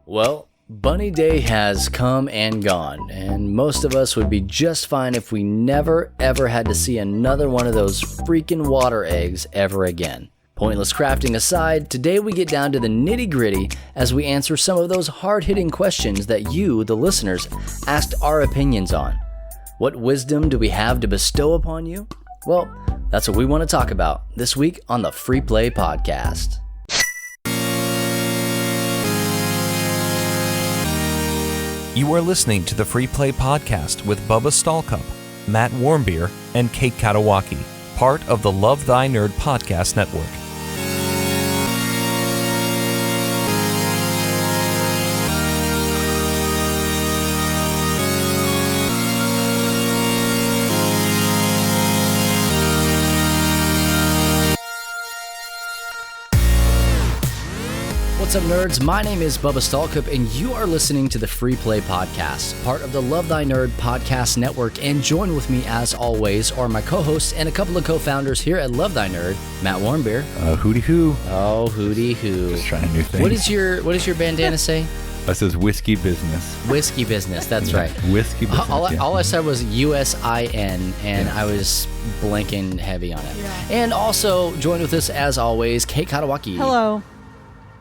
Well, Bunny Day has come and gone, and most of us would be just fine if we never ever had to see another one of those freaking water eggs ever again. Pointless crafting aside, today we get down to the nitty-gritty as we answer some of those hard-hitting questions that you, the listeners, asked our opinions on. What wisdom do we have to bestow upon you? Well, that's what we want to talk about this week on the Free Play Podcast. You are listening to the Free Play Podcast with Bubba Stallcup, Matt Warmbier, and Kate Katawaki, part of the Love Thy Nerd podcast network. What's up, nerds? My name is Bubba Stallcup, and you are listening to the Free Play Podcast, part of the Love Thy Nerd podcast network. And join with me, as always, are my co-hosts and a couple of co-founders here at Love Thy Nerd, Matt Warmbier. Hooty hoo. Oh, hooty hoo. Just trying new things. What does your bandana say? That says whiskey business. Whiskey business. That's right. Whiskey business. All I said was USIN, and I was blanking heavy on it. Yeah. And also join with us, as always, Kate Katawaki. Hello.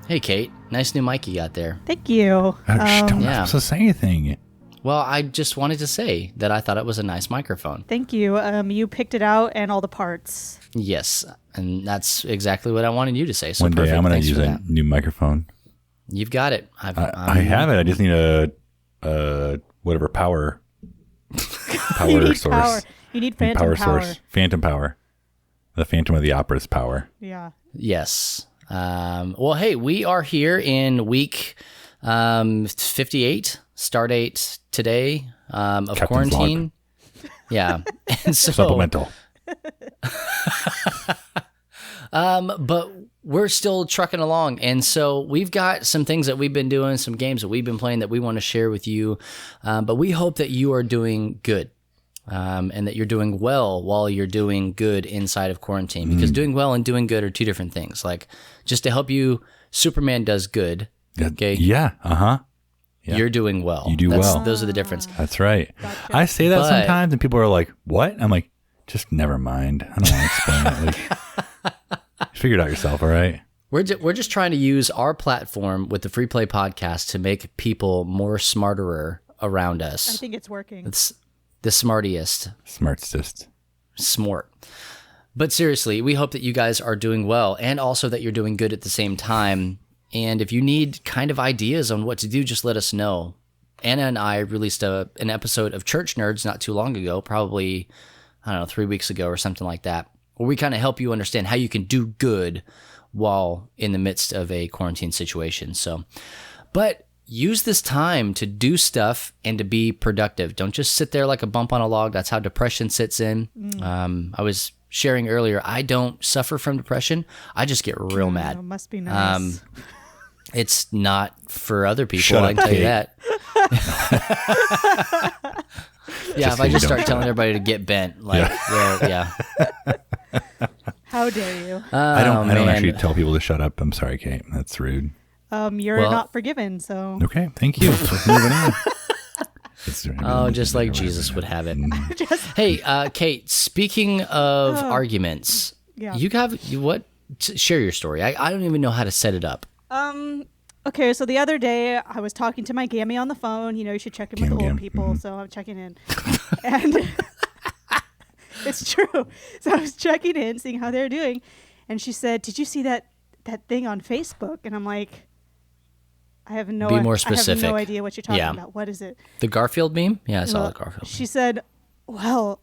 Hey, Kate. Nice new mic you got there. Thank you. Don't have to say anything. Well, I just wanted to say that I thought it was a nice microphone. Thank you. You picked it out and all the parts. Yes, and that's exactly what I wanted you to say. So One day perfect. I'm going to Thanks use for a that. new microphone. You've got it. I have it. I just need a whatever power You need source. power. You need phantom power. Source. Phantom power. The Phantom of the Opera's power. Yeah. Yes. Well, hey, we are here in week 58, start date today of Captain's quarantine. Yeah. And so, Supplemental. but we're still trucking along. And so we've got some things that we've been doing, some games that we've been playing that we want to share with you. But we hope that you are doing good. And that you're doing well while you're doing good inside of quarantine, because doing well and doing good are two different things. Like, just to help you, Superman does good. Okay. Yeah. Yeah. You're doing well. You do well. Those are the difference. That's right. Gotcha. I say that But- sometimes and people are like, what? I'm like, just never mind. I don't want to explain it. Like, figure it out yourself. All right. We're just trying to use our platform with the Free Play Podcast to make people more smarterer around us. I think it's working. It's the smartiest. Smartest. Smart. But seriously, we hope that you guys are doing well and also that you're doing good at the same time. And if you need kind of ideas on what to do, just let us know. Anna and I released an episode of Church Nerds not too long ago, probably, 3 weeks ago or something like that, where we kind of help you understand how you can do good while in the midst of a quarantine situation. So, but use this time to do stuff and to be productive. Don't just sit there like a bump on a log. That's how depression sits in. I was sharing earlier, I don't suffer from depression. I just get real mad. It must be nice. It's not for other people, Shut I up, can tell you Kate. that. Yeah, Just if so I you just don't start shut telling up. everybody to get bent, like, well, yeah. How dare you? I don't man. actually tell people to shut up. I'm sorry, Kate. That's rude. You're well- not forgiven, so. Okay. Thank you. Let's move on. Oh, just like Jesus would have it. Hey, Kate, speaking of arguments, Yeah. share your story. I don't even know how to set it up. Okay, so the other day I was talking to my gammy on the phone. You know, you should check in with Gam. old people, so I'm checking in. And it's true. So I was checking in, seeing how they're doing. And she said, "Did you see that thing on Facebook?" And I'm like, I have no Be more I have specific. no idea what you're talking Yeah. about. What is it? The Garfield meme? Yeah, I saw Well, the Garfield meme. She said, well,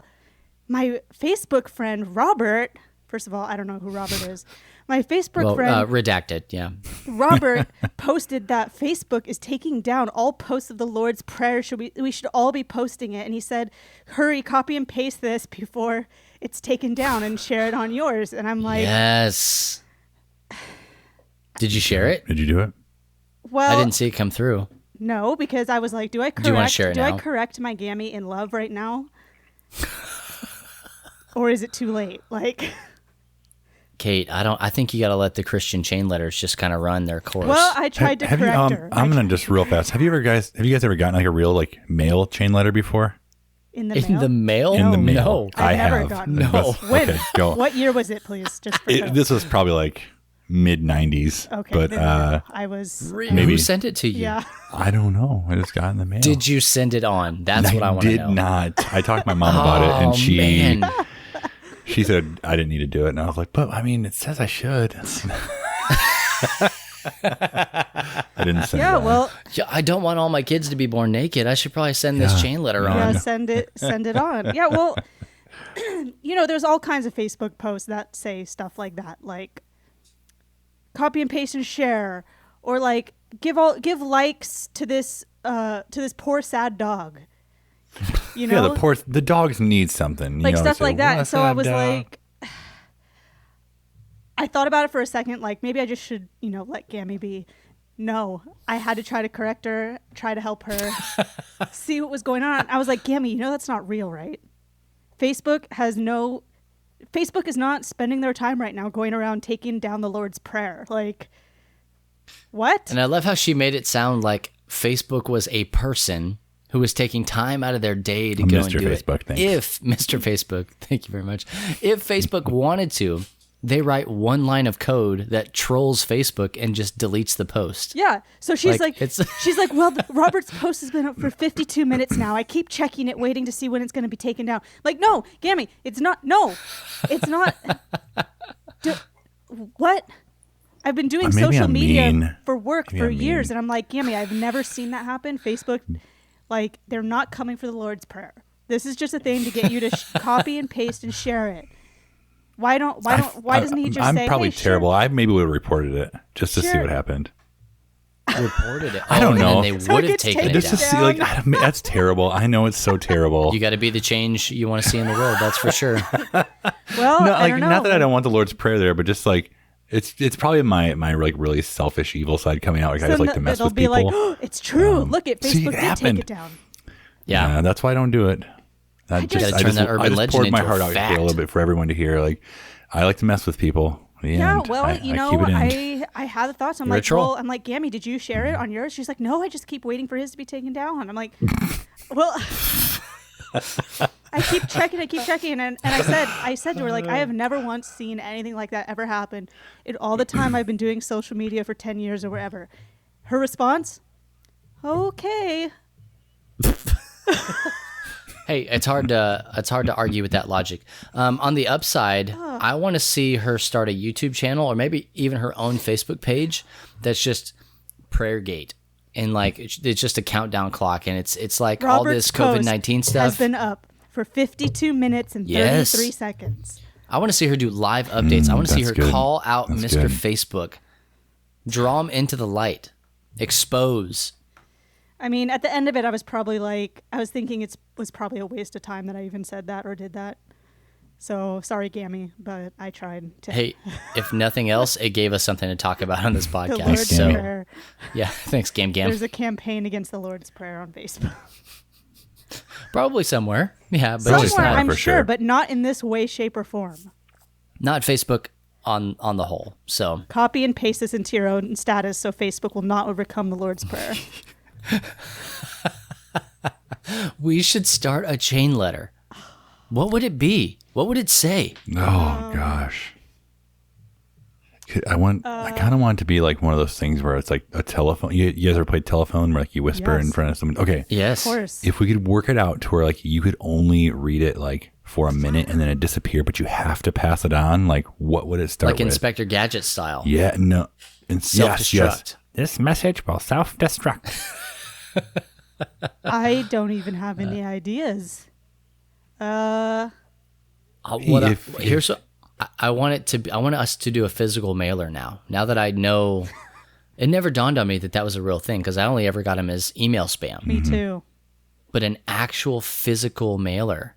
my Facebook friend, Robert, first of all, I don't know who Robert is. My Facebook friend, Redacted, yeah. Robert, posted that Facebook is taking down all posts of the Lord's Prayer. We should all be posting it. And he said, hurry, copy and paste this before it's taken down and share it on yours. And I'm like, Yes. Did you share it? Did you do it? well, I didn't see it come through. no, because I was like, do I you wanna share it I now? correct my gammy in love right now? Or is it too late? Like, Kate, I think you got to let the Christian chain letters just kind of run their course. Well, I tried to correct her. I'm gonna just real fast. Have you guys ever gotten like a real like mail chain letter before? In the in mail? the mail? In the mail. No. I've never have. gotten No. When? Okay, go. What year was it, please? Just for This was probably like mid 90s. Okay. But then I was. Maybe. Who sent it to you? Yeah. I don't know. I just got it in the mail. Did you send it on? That's what I want to know. did not. I talked to my mom about it, and man. she said I didn't need to do it, and I was like, but I mean, it says I should. I didn't send it. Yeah, on. well, Yeah, I don't want all my kids to be born naked. I should probably send this chain letter on. yeah, send it on. Yeah, well, there's all kinds of Facebook posts that say stuff like that, like copy and paste and share, or like give likes to this poor sad dog. Yeah, the dogs need something. Like stuff say, like that. "What And so I was dog?" like, I thought about it for a second, like maybe I just should, let Gammy be. No, I had to try to correct her, try to help her, see what was going on. I was like, Gammy, that's not real, right? Facebook is not spending their time right now going around taking down the Lord's Prayer. Like, what? And I love how she made it sound like Facebook was a person who was taking time out of their day to go Mr. and do Facebook, it. thanks. If Mr. Facebook, thank you very much. If Facebook wanted to, they write one line of code that trolls Facebook and just deletes the post. Yeah. So she's Like, like, well, Robert's post has been up for 52 minutes now. I keep checking it, waiting to see when it's going to be taken down. Like, no, Gammy, it's not. No, it's not. What? I've been doing Maybe social I'm media mean. for work Maybe for I'm years, mean. and I'm like, Gammy, I've never seen that happen. Facebook, like, they're not coming for the Lord's Prayer. This is just a thing to get you to copy and paste and share it. Why doesn't he just I'm say, probably hey, sure. terrible. I maybe would have reported it just to see Sure. what happened. Reported it. I don't know. And then they So would it have gets taken it taken Just to down. see, down. that's terrible. I know it's so terrible. You got to be the change you want to see in the world. That's for sure. Well, No, I like don't know. not that I don't want the Lord's Prayer there, but just like it's probably my like really selfish evil side coming out. Like I just like to mess it'll with be people. like, oh, it's true. Look at see, Facebook it did happened. take it down. Yeah. That's why I don't do it. I gotta turn that urban legend poured my into a heart out fact. here a little bit for everyone to hear. Like I like to mess with people. Yeah, and well, I keep it in. I had the thoughts. I'm You're a like, troll. Gammy, did you share it on yours? She's like, no, I just keep waiting for his to be taken down. I'm like, well, I keep checking, and I said to her, like, I have never once seen anything like that ever happen in all the time I've been doing social media for 10 years or wherever. Her response, okay. Hey, it's hard to argue with that logic. On the upside, I want to see her start a YouTube channel or maybe even her own Facebook page that's just Prayergate, and like it's just a countdown clock, and it's like all this Robert's COVID-19 post stuff has been up for 52 minutes and 33 Yes. seconds. I want to see her do live updates. I want to see her that's good. call out That's Mr. good. Facebook, draw him into the light, expose. I mean, at the end of it, I was thinking it was probably a waste of time that I even said that or did that. So sorry, Gammy, but I tried to. Hey, if nothing else, it gave us something to talk about on this the podcast. Lord's So Prayer. yeah, thanks, Gam Gam. There's a campaign against the Lord's Prayer on Facebook. Probably somewhere. Yeah, but Probably just Somewhere, not, I'm for sure, sure. but not in this way, shape, or form. not Facebook on the whole. So Copy and paste this into your own status so Facebook will not overcome the Lord's Prayer. we should start a chain letter. What would it be? What would it say? Oh gosh. I kind of want it to be like one of those things where it's like a telephone. You guys ever played telephone where like you whisper in Yes. front of someone? Okay. Yes. Of course. If we could work it out to where like you could only read it like for a minute and then it disappear, but you have to pass it on, like what would it start Like with? Inspector Gadget style. Yeah, no. Self-destruct. Yes. This message will self-destruct. I don't even have any ideas. Here's what I want it to be. I want us to do a physical mailer now. Now that I know, it never dawned on me that was a real thing because I only ever got them as email spam. Me too. But an actual physical mailer,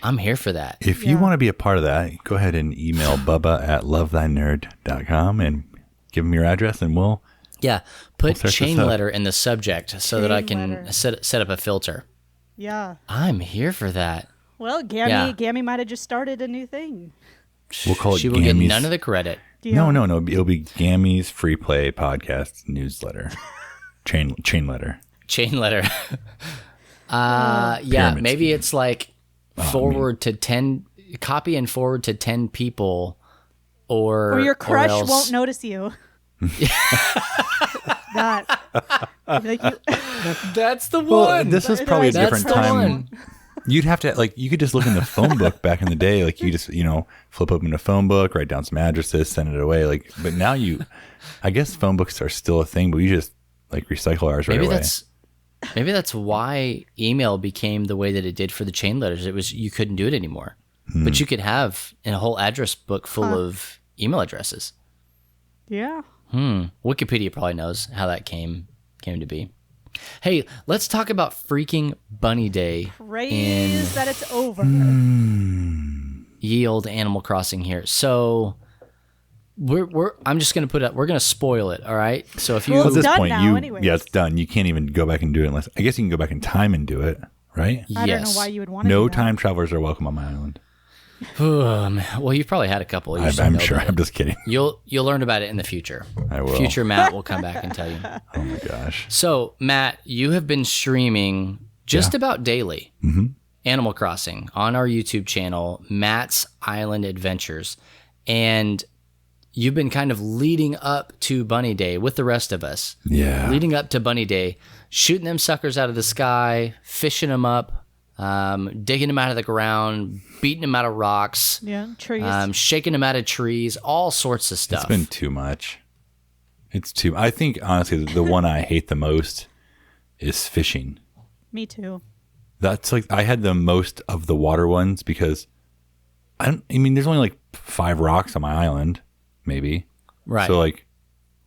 I'm here for that. If you Yeah. want to be a part of that, go ahead and email bubba@lovethynerd.com and give them your address and we'll Yeah, put set this chain up. letter in the subject so that I Chain can letter. set up a filter. Yeah. I'm here for that. Well, Gammy Yeah. Gammy might have just started a new thing. We'll call it She will get Gammy's. none of the credit. No. It'll be Gammy's Free Play Podcast newsletter. Chain letter. Chain letter. Yeah, Pyramid maybe scheme. it's like forward to 10, copy and forward to 10 people, or Or your crush else- won't notice you. That. Like That's the one. Well, this is probably a That's different the time. one. You'd have to you could just look in the phone book back in the day. Like you just flip open a phone book, write down some addresses, send it away. But now I guess phone books are still a thing, but we just recycle ours right away. Maybe that's why email became the way that it did for the chain letters. It was you couldn't do it anymore, but you could have a whole address book full of email addresses. yeah. Wikipedia probably knows how that came to be. Hey, let's talk about freaking Bunny Day Praise that it's over. ye olde Animal Crossing here. So I'm just gonna we're gonna spoil it. All right. So if you Well, At this done point, now anyways. it's done. You can't even go back and do it unless I guess you can go back in time and do it, right? I don't know why you would want to No do that. time travelers are welcome on my island. Well, you've probably had a couple. You just don't I'm know sure. about it. I'm just kidding. You'll learn about it in the future. I will. Future Matt will come back and tell you. Oh my gosh. So, Matt, you have been streaming just about daily Animal Crossing on our YouTube channel, Matt's Island Adventures. And you've been kind of leading up to Bunny Day with the rest of us. Yeah. Leading up to Bunny Day, shooting them suckers out of the sky, fishing them up, digging them out of the ground, beating them out of rocks, Yeah, trees. shaking them out of trees, all sorts of stuff. It's been too much. I think honestly the one I hate the most is fishing. Me too. That's I had the most of the water ones because I mean there's only 5 rocks on my island, maybe. right. So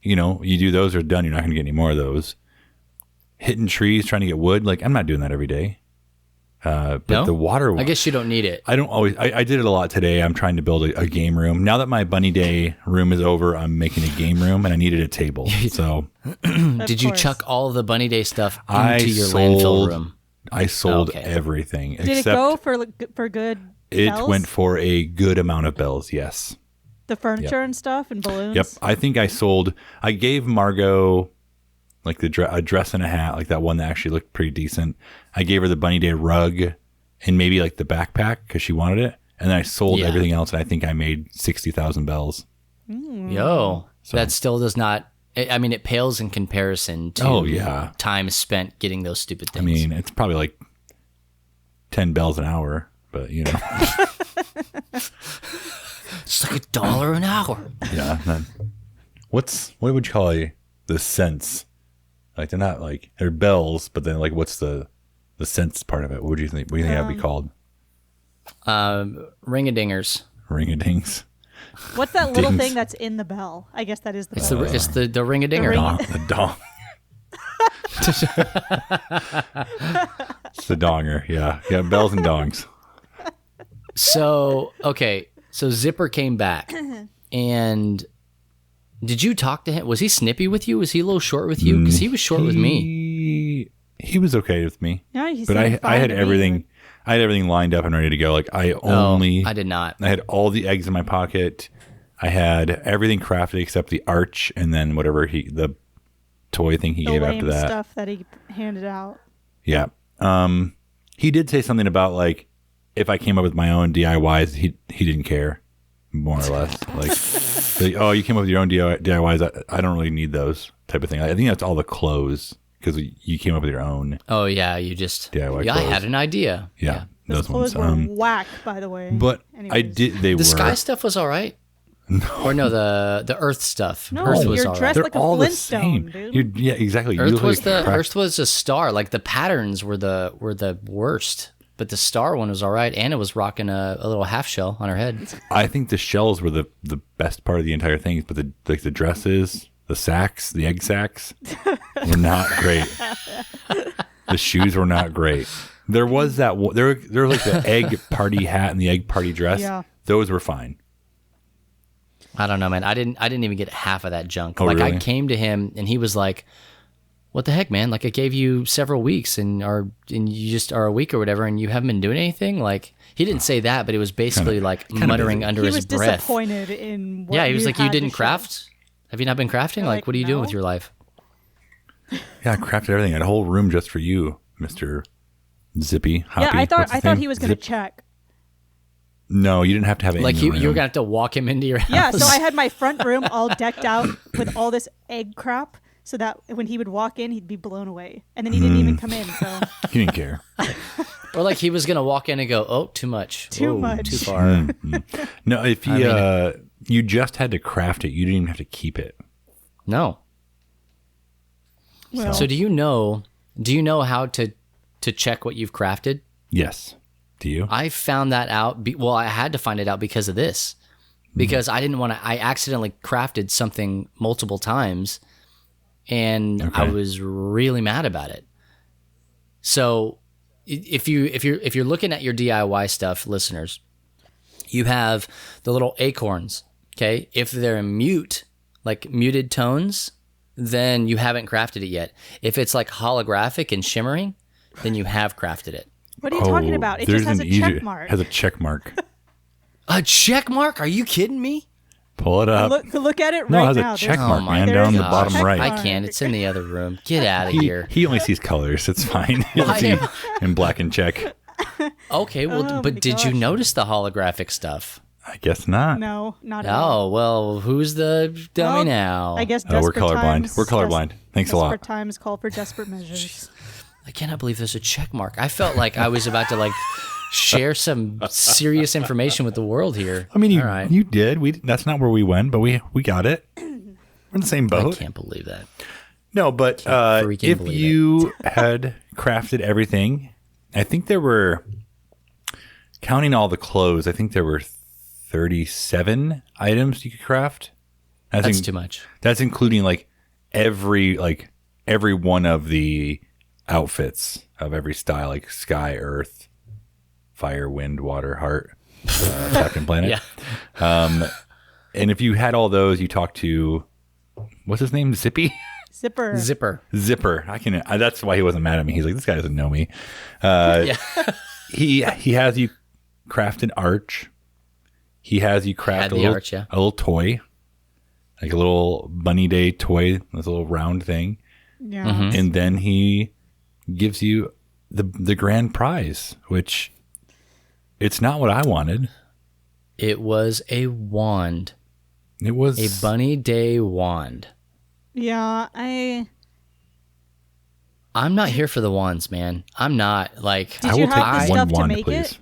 you do those, are done. You're not going to get any more of those. Hitting trees, trying to get wood. I'm not doing that every day. But No? the water, I guess you don't need it. I don't always. I did it a lot today. I'm trying to build a game room. Now that my Bunny Day room is over, I'm making a game room, and I needed a table. So Did you course. chuck all the Bunny Day stuff I into your landfill sold- room? I sold Okay. everything. Did except it go for good It bells? went for a good amount of bells. Yes. The furniture and stuff and balloons? Yep. I think I gave Margot a dress and a hat, like that one that actually looked pretty decent. I gave her the Bunny Day rug and maybe the backpack because she wanted it. And then I sold Yeah. everything else, and I think I made 60,000 bells. Yo, that still does not. I mean, it pales in comparison to Oh, yeah. time spent getting those stupid things. I mean, it's probably 10 bells an hour, but it's like $1 an hour. yeah. What would you call the cents? They're not they're bells, but then what's the cents part of it? What do you think that would be called? Ring-a-dingers. Ring-a-dings. What's that little Dings. thing that's in the bell? I guess that is the It's bell. the ring-a-dinger. The dong. It's the donger. Yeah. Yeah. Bells and dongs. So Zipper came back, and did you talk to him? Was he snippy with you? Was he a little short with you? Because he was short with me. He was okay with me. Yeah, he But seemed I fine had to me. everything. I had everything lined up and ready to go. I did not. I had all the eggs in my pocket. I had everything crafted except the arch and then whatever the toy thing he The gave lame after that. stuff that he handed out. Yeah. He did say something about if I came up with my own DIYs, he didn't care, more or less. Oh, you came up with your own DIYs. I don't really need those type of thing. I think that's all the clothes because you came up with your own. Oh yeah, you just. DIY Yeah, I clothes. had an idea. Yeah, Those those ones. clothes were whack, by the way. But I Anyways. did. They The were. sky stuff was all right. Or no, the Earth stuff. No, Earth was you're all right. dressed They're like a all the Flintstone, same. dude. Yeah, exactly. You Earth look was like a crack- Earth was a star. The patterns were the worst, but the star one was all right. Anna was rocking a little half shell on her head. I think the shells were the best part of the entire thing, but the dresses, the sacks, the egg sacks were not great. The shoes were not great. There was there was the egg party hat and the egg party dress. Yeah. Those were fine. I don't know, man. I didn't even get half of that junk. Oh, I really? came to him and he was like, what the heck, man? Like I gave you several weeks and you just are a week or whatever and you haven't been doing anything? Like he didn't say that, but it was basically like muttering under his breath. He was disappointed in what Yeah, he was like, you had to didn't show. craft? Have you not been crafting? You're Like, what are you doing with no. your life? Yeah, I crafted everything. I had a whole room just for you, Mr. Zippy. Hoppy. Yeah, I What's his thought name? he was going to Zip- check. No, you didn't have to have it Like in you your were room. gonna have to walk him into your house. Yeah, so I had my front room all decked out with all this egg crap, so that when he would walk in, he'd be blown away. And then he didn't even come in. So He didn't care. Or like he was gonna walk in and go, "Oh, too much, Too Whoa, much. too far." No, if you you just had to craft it, you didn't even have to keep it. No. well, So do you know how to check what you've crafted? Yes. Do you? I found that out. Well, I had to find it out because of this. Because I didn't want to. I accidentally crafted something multiple times, and I Okay. was really mad about it. So, if you're looking at your DIY stuff, listeners, you have the little acorns. Okay, if they're mute, like muted tones, then you haven't crafted it yet. If it's like holographic and shimmering, then you have crafted it. what are you talking about? It there's just has an a easy- check mark. Has a check mark. A check mark? Are you kidding me? Pull it up. Look at it No, it right has now. a check There's- mark, Oh my man, down the gosh. bottom right. I can't. It's in the other room. Get out of here. He only sees colors. It's fine. He'll Why? see in black and check. Okay, well, Oh but my did you gosh. notice the holographic stuff? I guess not. No, not at all. Oh, well, who's the dummy Well, now? I guess Oh, we're desperate colorblind. times- We're colorblind. Thanks a lot. Desperate times call for desperate measures. I cannot believe there's a check mark. I felt like I was about to like share some serious information with the world here. I mean, All right. you did. That's not where we went, but we got it. We're in the same I boat. can't believe that. No, but freaking if believe you had crafted everything, I think there were, counting all the clothes, I think there were 37 items you could craft. That's too much. That's including like every one of the outfits of every style, like sky, earth, fire, wind, water, heart, Captain Planet. Yeah. And if you had all those, you talk to, what's his name? Zippy? Zipper. Zipper. That's why he wasn't mad at me. He's like, this guy doesn't know me. Yeah. He has you craft an arch. He has you craft a little toy, like a little bunny day toy, this little round thing. Yeah. Mm-hmm. And then he gives you the grand prize, which it's not what I wanted. It was a wand. It was A bunny day wand. Yeah, I'm not here for the wands, man. I'm not. Like, Did I you will have take the one stuff to wand, make please. it?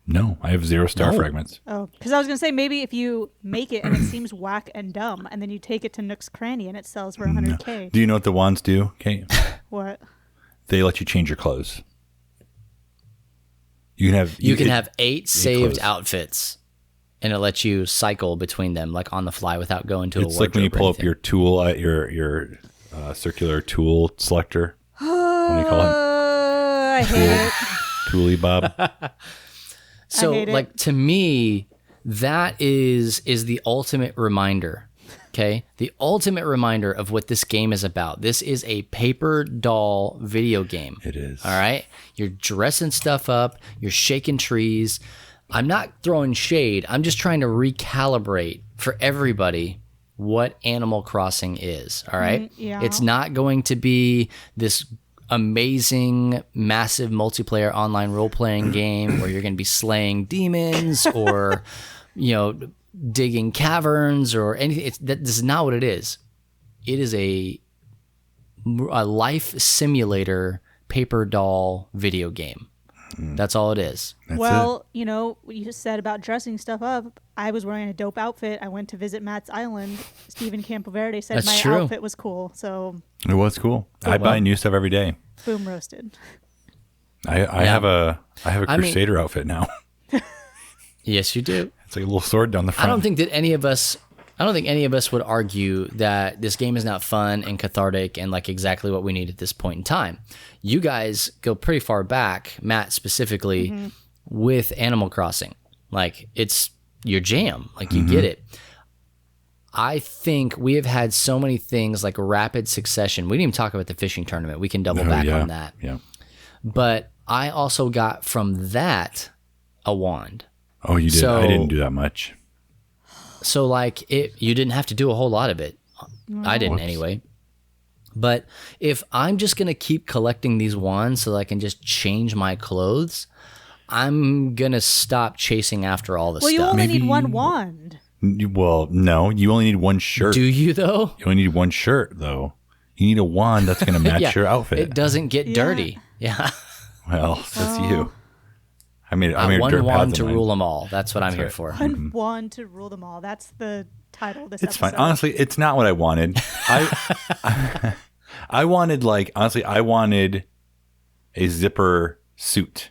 No, I have 0 star No. fragments. Oh, because I was gonna say maybe if you make it and it seems whack and dumb, and then you take it to Nook's Cranny and it sells for 100K. Do you know what the wands do, Kate? What? They let you change your clothes. You can have 8 saved clothes. outfits, and it lets you cycle between them like on the fly without going to a It's like when you wardrobe or pull up anything. your tool at your circular tool selector. What do you call it? I hate it. Toolie Bob. So, hate it. like, to me, that is the ultimate reminder. Okay, the ultimate reminder of what this game is about. This is a paper doll video game. It is. All right, you're dressing stuff up. You're shaking trees. I'm not throwing shade. I'm just trying to recalibrate for everybody what Animal Crossing is. All right, yeah. It's not going to be this amazing, massive multiplayer online role-playing game where you're going to be slaying demons or, digging caverns or anything. This is not what it is. It is a life simulator paper doll video game. That's all it is. That's Well, what you just said about dressing stuff up. I was wearing a dope outfit. I went to visit Matt's Island. Stephen Campaverde said That's my true. outfit was cool. So, It was cool. I buy new stuff every day. boom, roasted. I have a I mean- Crusader outfit now. Yes, you do. It's like a little sword down the front. I don't think any of us would argue that this game is not fun and cathartic and like exactly what we need at this point in time. You guys go pretty far back, Matt specifically, with Animal Crossing. Like, it's your jam. Like, you get it. I think we have had so many things like rapid succession. We didn't even talk about the fishing tournament. We can double back on that. Yeah. But I also got from that a wand. Oh, you did? So, I didn't do that much. So like you didn't have to do a whole lot of it. I didn't anyway. But if I'm just going to keep collecting these wands so that I can just change my clothes, I'm going to stop chasing after all the Well, stuff. you only need one wand. Well, no, you only need one shirt. Do you though? You only need one shirt, though. You need a wand that's going to match your outfit. It doesn't get dirty. Yeah. Well, that's you. I mean, one wand to rule them all. That's what I'm here for. One wand to rule them all. That's the title of this It's episode. fine. Honestly, it's not what I wanted. I wanted I wanted a zipper suit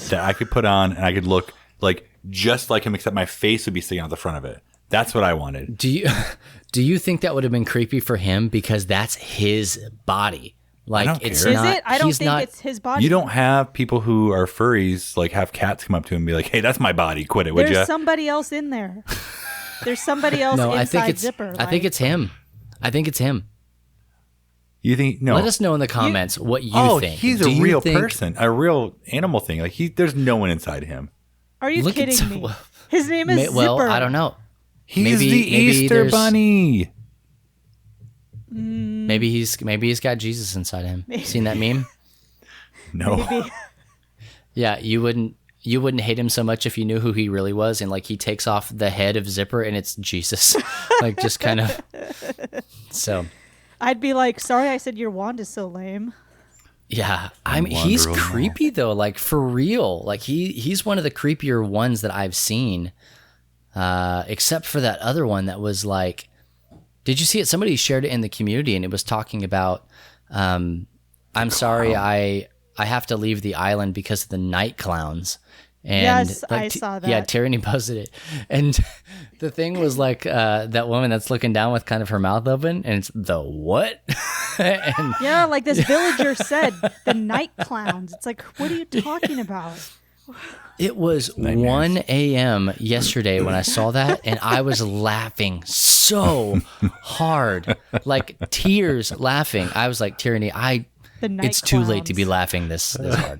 that I could put on and I could look like just like him, except my face would be sticking out the front of it. That's what I wanted. Do you think that would have been creepy for him because that's his body? Like I don't it's care. not. Is it? I don't he's think not, it's his body. You don't have people who are furries like have cats come up to him and be like, "Hey, that's my body. Quit it, would you?" There's somebody else in there. There's somebody else No, inside I think it's. Zipper. I think it's him. I think it's him. You think no? Let us know in the comments what you think. He's Do a you real think- person, a real animal thing. Like there's no one inside him. Are you Look at kidding me? His name is Well, Zipper. I don't know. He's Maybe- the maybe Easter there's- Bunny. Maybe he's got Jesus inside him. Seen that meme? No. Maybe. Yeah, you wouldn't hate him so much if you knew who he really was, and like he takes off the head of Zipper and it's Jesus, like just kind of. So I'd be like, sorry, I said your wand is so lame. yeah, he's Wonder Woman. creepy though, like for real. Like he's one of the creepier ones that I've seen, except for that other one that was like. Did you see it? Somebody shared it in the community, and it was talking about, I'm sorry, I have to leave the island because of the night clowns. And Yes, like, I saw that. Yeah, Tyranny posted it. And the thing was like that woman that's looking down with kind of her mouth open, and it's the what? And Yeah, like this villager said, the night clowns. It's like, what are you talking about? it was 1 a.m. yesterday when I saw that, and I was laughing so hard, like tears laughing. I was like, Tyranny, The night it's too late to clowns. be laughing this hard.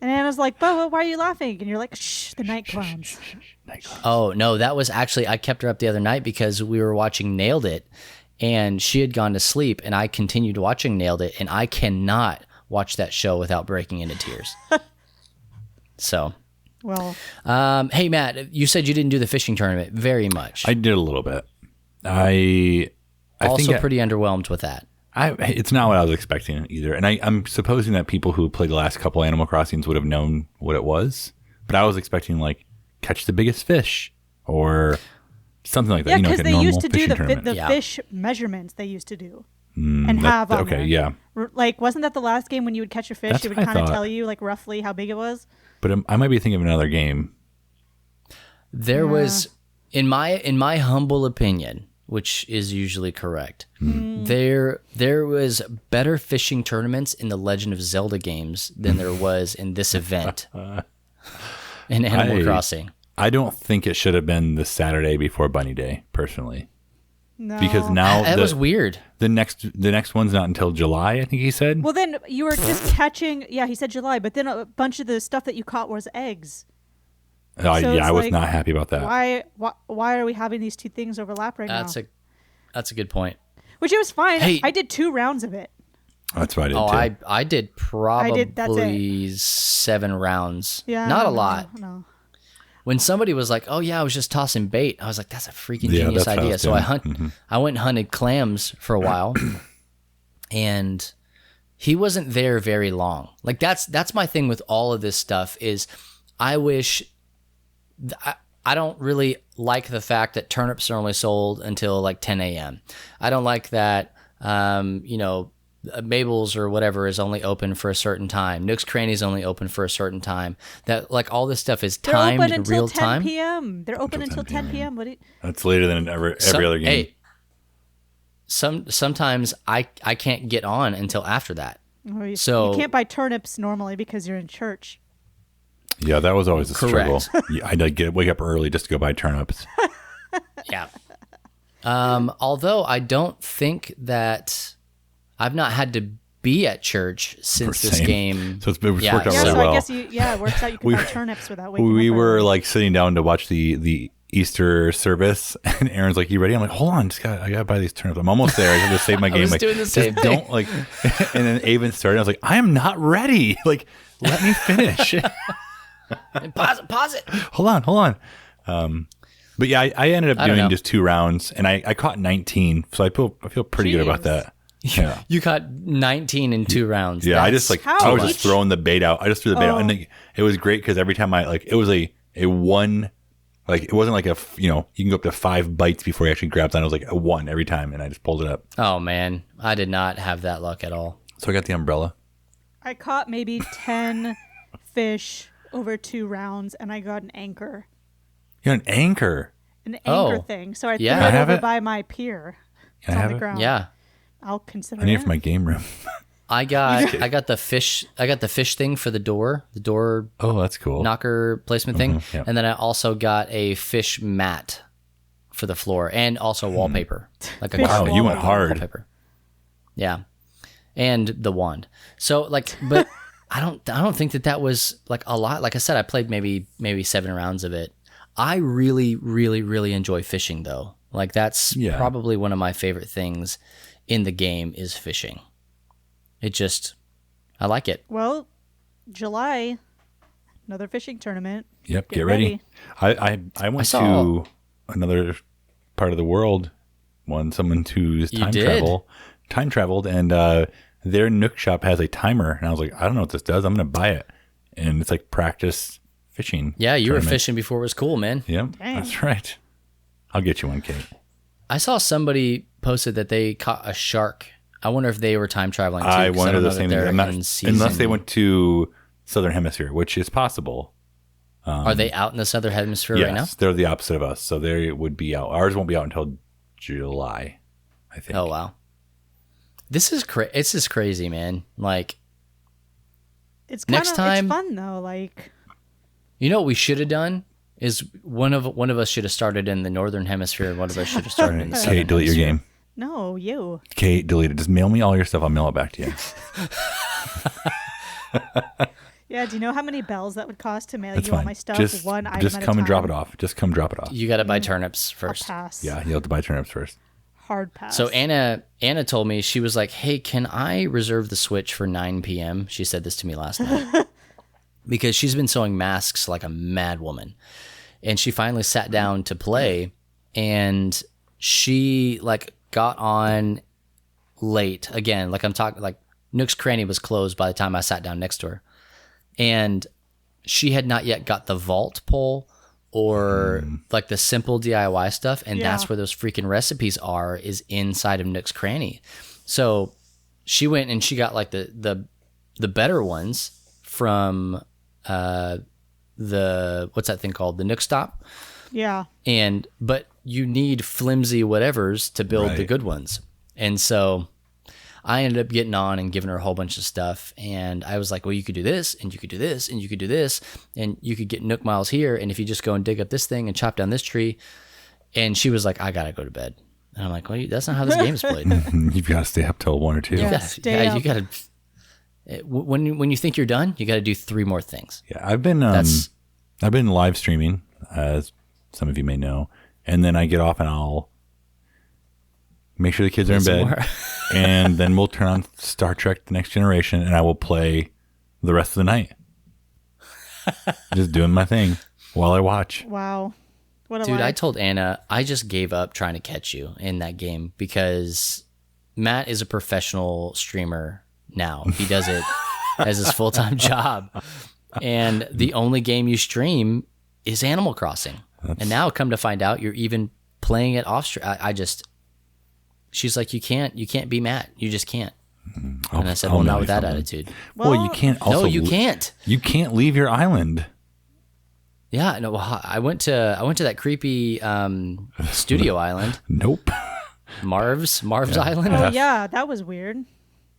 And Anna's like, but why are you laughing? And you're like, shh, the night clowns. Oh, no, that was actually, I kept her up the other night because we were watching Nailed It, and she had gone to sleep, and I continued watching Nailed It, and I cannot watch that show without breaking into tears. So, Well, hey, Matt, you said you didn't do the fishing tournament very much. I did a little bit. I also think pretty underwhelmed with that. it's not what I was expecting either. And I'm supposing that people who played the last couple Animal Crossings would have known what it was. But I was expecting like catch the biggest fish or something like that. yeah, you know, because like a they normal used to do fishing the tournament. Yeah. fish measurements they used to do. And have on okay, there. yeah. Like, wasn't that the last game when you would catch a fish? That's It would what I kind of thought. tell you like roughly how big it was. But I might be thinking of another game. There was, in my humble opinion, which is usually correct, there was better fishing tournaments in the Legend of Zelda games than there was in this event in Animal Crossing. I don't think it should have been the Saturday before Bunny Day, personally. No. Because now That was weird. the next one's not until July, I think he said. Well, then you were just catching. Yeah, he said July, but then a bunch of the stuff that you caught was eggs. Oh, so yeah, it's I was like, not happy about that. Why are we having these two things overlap right now? That's a good point. Which it was fine. Hey. I did 2 rounds of it. That's what I did Oh, too. I did probably that's it. 7 rounds. Yeah, Not a no, lot. No. When somebody was like, "Oh yeah, I was just tossing bait," I was like, "That's a freaking Yeah, genius that's what I idea." was So doing. I went and hunted clams for a while, and he wasn't there very long. Like that's my thing with all of this stuff is, I wish. I don't really like the fact that turnips are only sold until like 10 a.m. I don't like that. Mabel's or whatever is only open for a certain time. Nook's Cranny is only open for a certain time. That like all this stuff is They're timed open until real 10 time. p.m. They're open until 10 p.m. What do you? That's later than every other game. Hey, sometimes I can't get on until after that. You So- can't buy turnips normally because you're in church. Yeah, that was always a Correct. struggle. Yeah, I'd wake up early just to go buy turnips. Yeah. Although I don't think that I've not had to be at church since this Same. game. So it's worked out Yeah, really so well. I guess it works out. You can have turnips without waking We up were early. like sitting down to watch the Easter service, and Aaron's like, "You ready?" I'm like, "Hold on, I gotta buy these turnips. I'm almost there. I have to save my game." was like, doing the same just thing. don't like. And then Avon started. I was like, "I am not ready. Like, let me finish. Pause it. Hold on." But yeah, I ended up I don't know. doing just 2 rounds, and I caught 19, so I feel pretty good about Jeez. that. Yeah. You caught 19 in 2 rounds. Yeah, I That's just How I was much? just throwing the bait out. I just threw the bait out, and it was great because every time it was a one, like it wasn't like you can go up to 5 bites before you actually grabs on. It was like a 1 every time, and I just pulled it up. Oh man, I did not have that luck at all. So I got the umbrella. I caught maybe 10 fish over 2 rounds, and I got an anchor. You got an anchor. An anchor Oh, thing. So I yeah. threw I it have over it? by my pier. Can It's I on have the it? ground. Yeah, I'll consider I need it it. for my game room. I got the fish thing for the door Oh, that's cool. knocker placement thing, yeah. and then I also got a fish mat for the floor and also wallpaper, like a Fish carpet Wow, you went hard. wallpaper. Yeah, and the wand. So like, but I don't think that was like a lot. Like I said, I played maybe 7 rounds of it. I really, really, really enjoy fishing though. Like that's Yeah. probably one of my favorite things in the game is fishing. I like it. Well, July, another fishing tournament. Yep, Get get ready. I went saw- to another part of the world. Someone who's You did? time traveled, and their Nook shop has a timer, and I was like, I don't know what this does. I'm gonna buy it, and it's like practice fishing. Yeah, you were tournament. fishing before it was cool, man. Yep, Dang. that's right. I'll get you one, Kate. I saw somebody posted that they caught a shark. I wonder if they were time traveling too. I 'cause wonder don't the know that same thing. they're I'm not, in unless they season. went to Southern Hemisphere, which is possible. Are they out in the southern hemisphere Yes, right now? they're the opposite of us, so they would be out. Ours won't be out until July, I think. Oh wow, this is It's just crazy, man. Like, It's kind Next of time- it's fun though. Like you know what we should have done is one of us should have started in the northern hemisphere, and one of us should have started in the southern Kate, delete your hemisphere. game. no, you. Kate, delete it. Just mail me all your stuff. I'll mail it back to you. Yeah. Do you know how many bells that would cost to mail That's you all fine. my stuff? Just one item just at come a and drop time? it off. Just come drop it off. You got to buy turnips I'll first. pass. Yeah, you'll have to buy turnips first. Hard pass. So Anna told me, she was like, "Hey, can I reserve the Switch for 9 p.m.?" She said this to me last night because she's been sewing masks like a mad woman, and she finally sat down to play, and she like got on late again. Like I'm talking, like Nook's Cranny was closed by the time I sat down next to her, and she had not yet got the vault pull or like the simple DIY stuff, and Yeah. that's where those freaking recipes are, is inside of Nook's Cranny. So she went and she got like the better ones from the what's that thing called, the Nook Stop, yeah. but you need flimsy whatevers to build the Right. good ones. And so I ended up getting on and giving her a whole bunch of stuff. And I was like, well, you could do this, and you could do this, and you could do this, and you could get Nook Miles here. And if you just go and dig up this thing and chop down this tree. And she was like, I got to go to bed. And I'm like, well, that's not how this game is played. You've got to stay up till 1 or 2. Yeah. Yeah, stay up. You got to. When you think you're done, you got to do 3 more things. I've been live streaming, as some of you may know, and then I get off and I'll make sure the kids are in some bed, more. and then we'll turn on Star Trek: The Next Generation, and I will play the rest of the night, just doing my thing while I watch. Wow. What a Dude, I life. told Anna I just gave up trying to catch you in that game because Matt is a professional streamer now. He does it as his full-time job. And the only game you stream is Animal Crossing. And now come to find out you're even playing it off stream. She's like, you can't be Matt. You just can't. And I said, well, not with that attitude. Well, you can't. Also, No, you can't. You can't leave your island. Yeah, no. I went to that creepy studio island, Nope. Marv's Island. Oh yeah, that was weird. You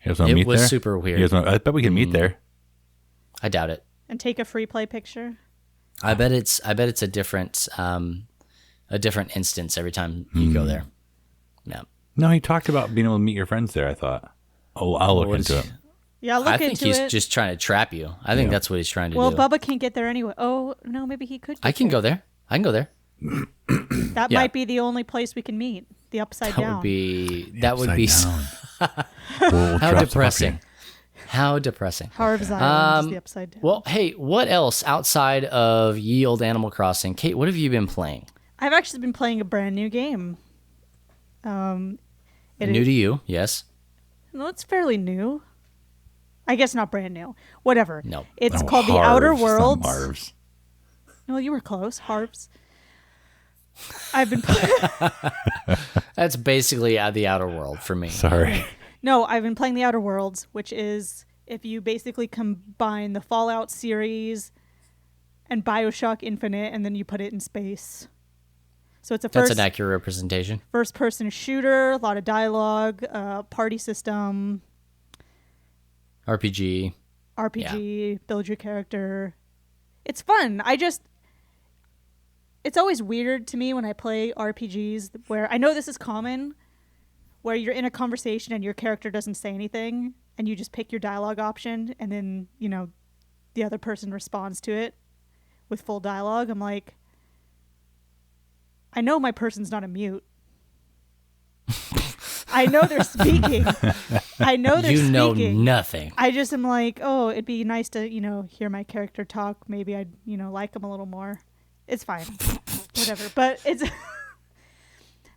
guys want to It meet was there? super weird. You guys wanna- I bet we can meet there. I doubt it. And take a free play picture. I bet it's a different instance every time you go there. Yeah. No, he talked about being able to meet your friends there, I thought. Oh, I'll look What is into he- it. Yeah, look I think into he's it. just trying to trap you. I think that's what he's trying to Well, do. Bubba can't get there anyway. Oh, no, maybe he could. I can go there. I can go there. That Yeah. might be the only place we can meet. The Upside That Down. would be. That would be. Upside down. We'll How drop the depressing. puppy. How depressing. Harv's Island is the Upside Down. Well, hey, what else outside of Ye Olde Animal Crossing? Kate, what have you been playing? I've actually been playing a brand new game. It New is- to you, yes. No, it's fairly new. I guess not brand new. Whatever. No. It's Oh, called The Outer Harv's, not Worlds. Marv's. No, you were close. Harv's. I've been playing. That's basically the outer world for me. Sorry. No, I've been playing The Outer Worlds, which is if you basically combine the Fallout series and BioShock Infinite, and then you put it in space. So it's a That's an accurate representation. first-person shooter, a lot of dialogue, party system, RPG. RPG, build your character. It's fun. It's always weird to me when I play RPGs where I know this is common, where you're in a conversation and your character doesn't say anything and you just pick your dialogue option and then, the other person responds to it with full dialogue. I'm like, I know my person's not a mute. I know they're speaking. I know they're You know speaking. nothing. I just am like, oh, it'd be nice to, hear my character talk. Maybe I'd, like him a little more. It's fine. Whatever. But it's...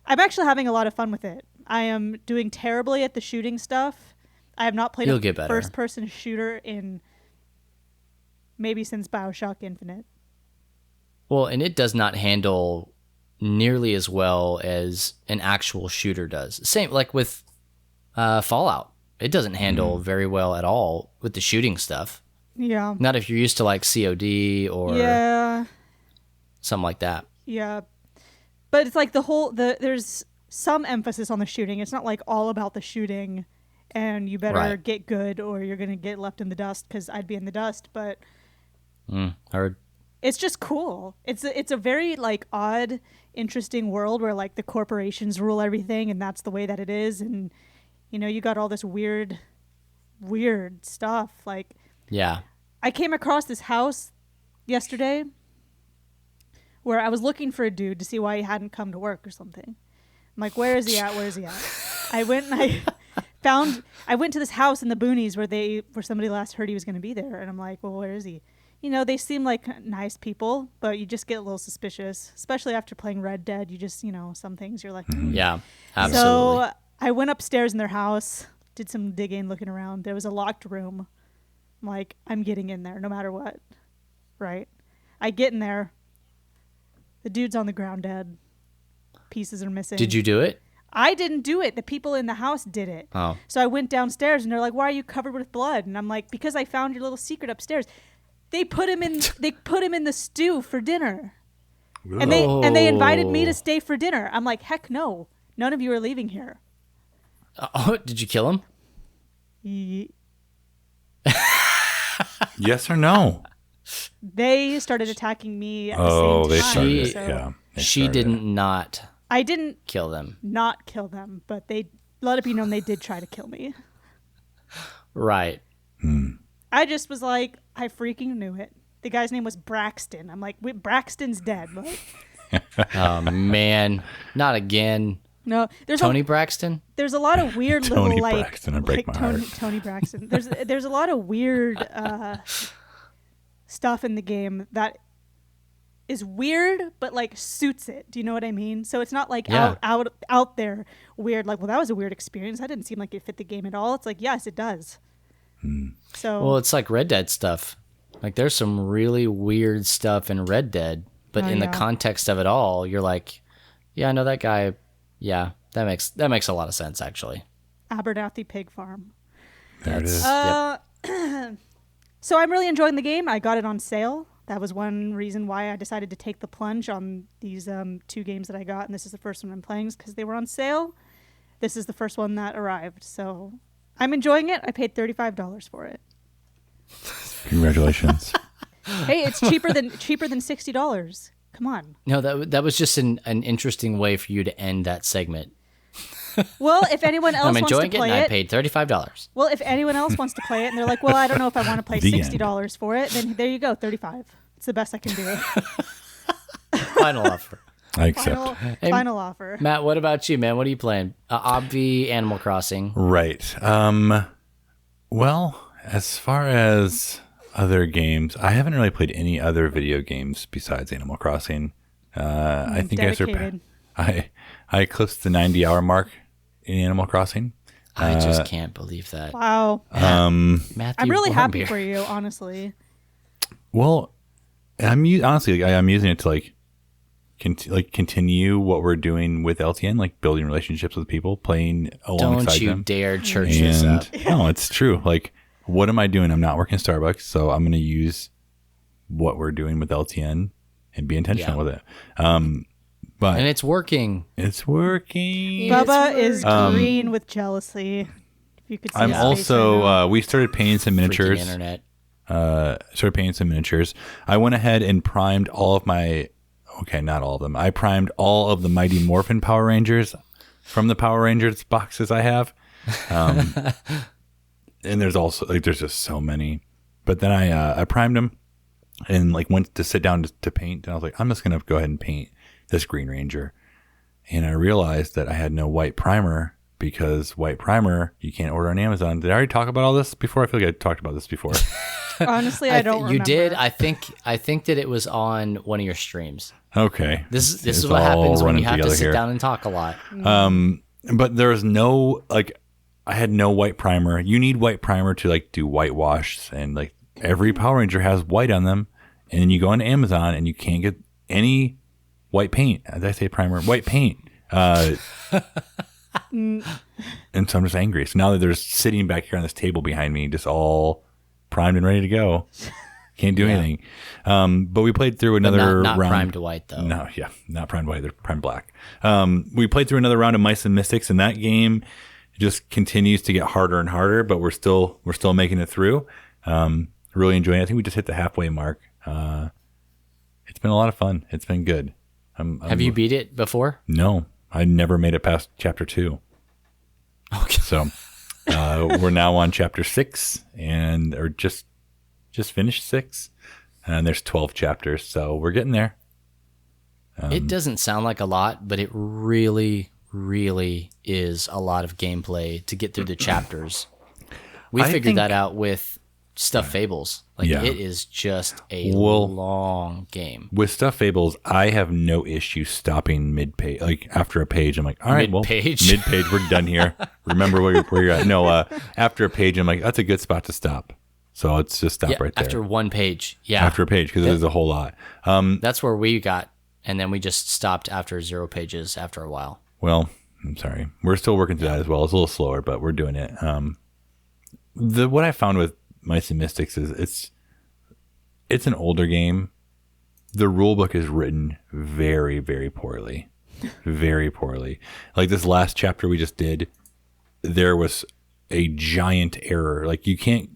I'm actually having a lot of fun with it. I am doing terribly at the shooting stuff. I have not played You'll a get better. first-person shooter in maybe since BioShock Infinite. Well, and it does not handle nearly as well as an actual shooter does. Same like with Fallout. It doesn't handle very well at all with the shooting stuff. Yeah. Not if you're used to like COD or Yeah. something like that. Yeah. But it's like there's some emphasis on the shooting. It's not like all about the shooting and you better Right. get good or you're going to get left in the dust because I'd be in the dust. But Heard. it's just cool. It's a very like odd, interesting world where like the corporations rule everything and that's the way that it is. And, you got all this weird stuff. Like Yeah. I came across this house yesterday where I was looking for a dude to see why he hadn't come to work or something. I'm like, where is he at? Where is he at? I went and I went to this house in the boonies where somebody last heard he was going to be there. And I'm like, well, where is he? They seem like nice people, but you just get a little suspicious, especially after playing Red Dead. You just, some things you're like, Yeah. Absolutely. So I went upstairs in their house, did some digging, looking around. There was a locked room. I'm like, I'm getting in there no matter what. Right? I get in there. The dude's on the ground dead. Pieces are missing. Did you do it? I didn't do it. The people in the house did it. Oh. So I went downstairs and they're like, why are you covered with blood? And I'm like, because I found your little secret upstairs. They put him in the stew for dinner. And they invited me to stay for dinner. I'm like, heck no. None of you are leaving here. Oh, did you kill him? Yes or no? They started attacking me at Oh, the they same time. started it. She- Yeah. they She started it. didn't not I didn't kill them. not kill them, but they let it be known they did try to kill me. Right. I just was like, I freaking knew it. The guy's name was Braxton. I'm like, wait, Braxton's dead. Like, Oh man, not again. no, Tony Braxton? there's a lot of weird Tony little like Braxton, it break like my heart. Tony Braxton. There's a lot of weird stuff in the game that is weird but like suits it. Do you know what I mean? So it's not like Yeah. out there weird like, well, that was a weird experience. That didn't seem like it fit the game at all. It's like, yes, it does. So Well, it's like Red Dead stuff. Like there's some really weird stuff in Red Dead, but Oh, in the yeah. context of it all, you're like, yeah, I know that guy. Yeah, that makes a lot of sense actually. Abernathy Pig Farm. There it is. Yep. So I'm really enjoying the game. I got it on sale. That was one reason why I decided to take the plunge on these two games that I got, and this is the first one I'm playing because they were on sale. This is the first one that arrived, so I'm enjoying it. I paid $35 for it. Congratulations. Hey, it's cheaper than $60. Come on. No, that was just an interesting way for you to end that segment. Well, if anyone else I'm wants to enjoying it, and play I it, paid $35. well, if anyone else wants to play it, and they're like, well, I don't know if I want to pay The $60 for it, then there you go, $35. It's the best I can do. Final offer. I accept. Final offer. Matt, what about you, man? What are you playing? Obvi, Animal Crossing. Right. Well, as far as other games, I haven't really played any other video games besides Animal Crossing. I think dedicated. I eclipsed the 90-hour mark in Animal Crossing. I just can't believe that. Wow. Matthew, I'm really happy Warmbier. for you, honestly. Well, honestly, I'm using it to like continue what we're doing with LTN, like building relationships with people, playing alongside Don't you them. dare church this up. No, it's true. Like, what am I doing? I'm not working Starbucks, so I'm going to use what we're doing with LTN and be intentional with it. But And it's working. it's working. Bubba is green with jealousy. If you could see I'm his face right also now. we started painting some Freaking miniatures. internet. I went ahead and primed all of my. Okay, not all of them. I primed all of the Mighty Morphin Power Rangers from the Power Rangers boxes I have. And there's also there's just so many. But then I primed them and went to sit down to paint. And I was like, I'm just gonna go ahead and paint this Green Ranger. And I realized that I had no white primer because white primer you can't order on Amazon. Did I already talk about all this before? I feel like I talked about this before. Honestly, I don't remember. You did. I think that it was on one of your streams. Okay. This It's is what all happens when running you have to together sit here. down and talk a lot. But there was no I had no white primer. You need white primer to do whitewash, and every Power Ranger has white on them. And then you go on Amazon and you can't get any white paint. Did I say primer? White paint. And so I'm just angry. So now that they're sitting back here on this table behind me, just all primed and ready to go. Can't do anything. But we played through another not round. primed white though. No, yeah, not primed white. They're primed black. We played through another round of Mice and Mystics, and that game just continues to get harder and harder. But we're still making it through. Really enjoying it. I think we just hit the halfway mark. It's been a lot of fun. It's been good. Have you beat it before? No, I never made it past chapter 2. Okay. So we're now on chapter 6, or just finished 6, and there's 12 chapters. So we're getting there. It doesn't sound like a lot, but it really, really is a lot of gameplay to get through the chapters. We I figured think- that out with Stuffed Fables. Yeah. It is just a long game. With Stuffed Fables, I have no issue stopping mid-page. After a page, I'm like, all right, Mid-page? mid-page, we're done here. Remember where you're at. No, after a page, I'm like, that's a good spot to stop. So let's just stop right there. After one page. Yeah. After a page, because there's a whole lot. That's where we got, and then we just stopped after 0 pages after a while. Well, I'm sorry. We're still working through that as well. It's a little slower, but we're doing it. What I found with Mice and Mystics is it's an older game. The rule book is written very, very poorly. Very poorly. This last chapter we just did, there was a giant error. You can't,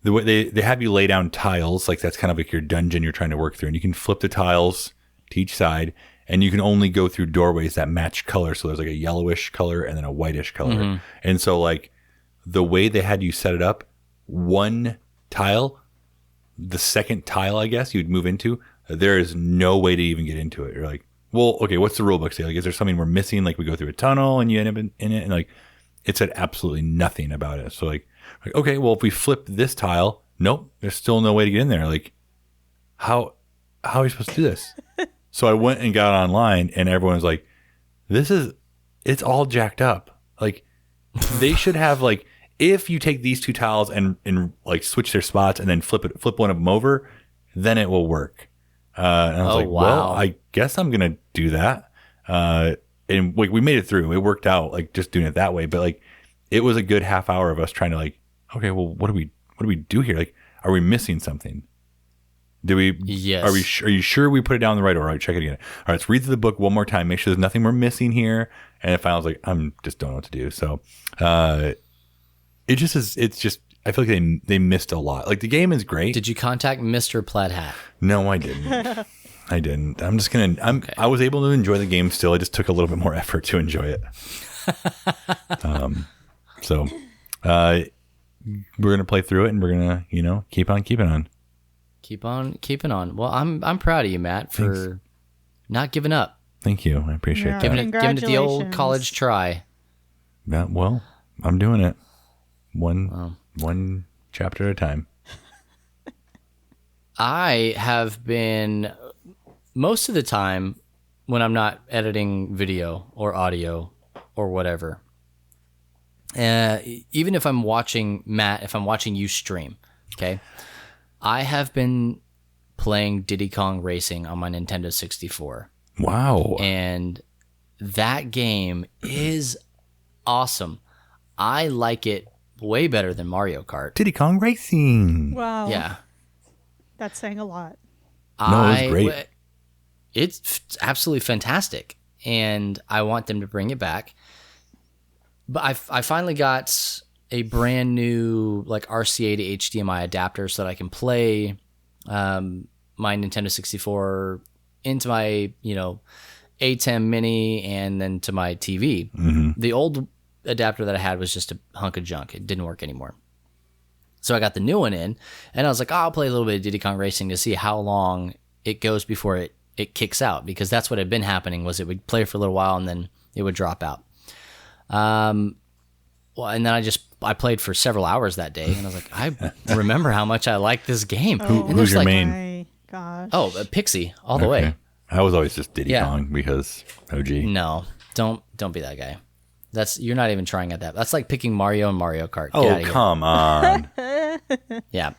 the way they have you lay down tiles, that's kind of your dungeon you're trying to work through, and you can flip the tiles to each side, and you can only go through doorways that match color. So there's a yellowish color and then a whitish color. Mm-hmm. And so the way they had you set it up, one tile, the second tile, I guess you'd move into, there is no way to even get into it. You're like, well, okay, what's the rule book say? Is there something we're missing? We go through a tunnel and you end up in it, and it said absolutely nothing about it. So okay, well, if we flip this tile, nope, there's still no way to get in there. How are you supposed to do this? So I went and got online, and everyone's like, it's all jacked up. They should have if you take these two tiles and switch their spots and then flip one of them over, then it will work. And I was wow. Well, I guess I'm gonna do that. And we made it through. It worked out just doing it that way. But it was a good half hour of us trying to okay, well, what do we do here? Are we missing something? Do we? Yes. Are you sure we put it down the right order? All right, check it again. All right, let's read through the book one more time. Make sure there's nothing we're missing here. And if I was I'm just don't know what to do. So, it just is. It's just. I feel like they missed a lot. The game is great. Did you contact Mr. Plaid Hat? No, I didn't. I didn't. I'm just gonna. I was able to enjoy the game still. I just took a little bit more effort to enjoy it. So we're gonna play through it, and we're gonna, keep on keeping on. Keep on keeping on. Well, I'm proud of you, Matt, for Thanks. Not giving up. Thank you. I appreciate Yeah. that. Giving it the old college try. Yeah, well, I'm doing it one chapter at a time. I have been, most of the time when I'm not editing video or audio or whatever, even if I'm watching Matt, if I'm watching you stream, okay, I have been playing Diddy Kong Racing on my Nintendo 64. Wow. And that game is awesome. I like it way better than Mario Kart. Diddy Kong Racing. Wow. Yeah. That's saying a lot. No, it was great. It's absolutely fantastic, and I want them to bring it back. But I finally got a brand new like RCA to HDMI adapter so that I can play my Nintendo 64 into my A10 Mini and then to my TV. Mm-hmm. The old adapter that I had was just a hunk of junk. It didn't work anymore. So I got the new one in, and I was like, I'll play a little bit of Diddy Kong Racing to see how long it goes before it kicks out, because that's what had been happening, was it would play for a little while and then it would drop out. Well, and then I played for several hours that day, and I was like, I remember how much I liked this game. And Who's there's your like, main? My gosh. Oh, Pixie all the way. I was always just Diddy Yeah. Kong because OG. No, don't be that guy. You're not even trying at that. That's like picking Mario and Mario Kart. Get Oh, outta here. come on. Yeah.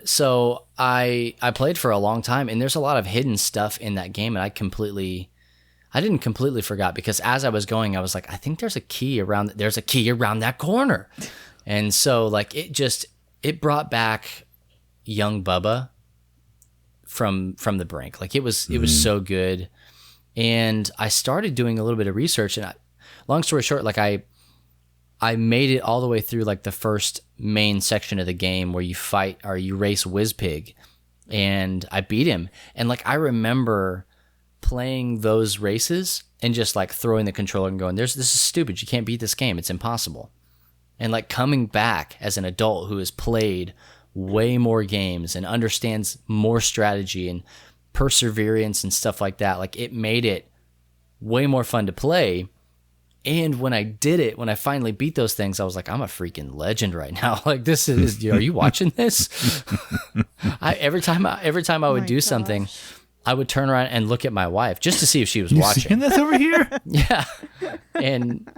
So I played for a long time, and there's a lot of hidden stuff in that game, and I didn't completely forgot, because as I was going, I was like, I think there's a key around that corner. And so like it brought back young Bubba from the brink. Like it was so good. And I started doing a little bit of research, and long story short, like I made it all the way through like the first main section of the game where you fight or you race Wizpig, and I beat him. And like I remember playing those races and just like throwing the controller and going, this is stupid. You can't beat this game. It's impossible. And like coming back as an adult who has played way more games and understands more strategy and perseverance and stuff like that, like it made it way more fun to play. And when I finally beat those things, I was like, I'm a freaking legend right now. Like this is, are you watching this? Every time I would My do something, I would turn around and look at my wife just to see if she was watching. Seeing this over here? Yeah. And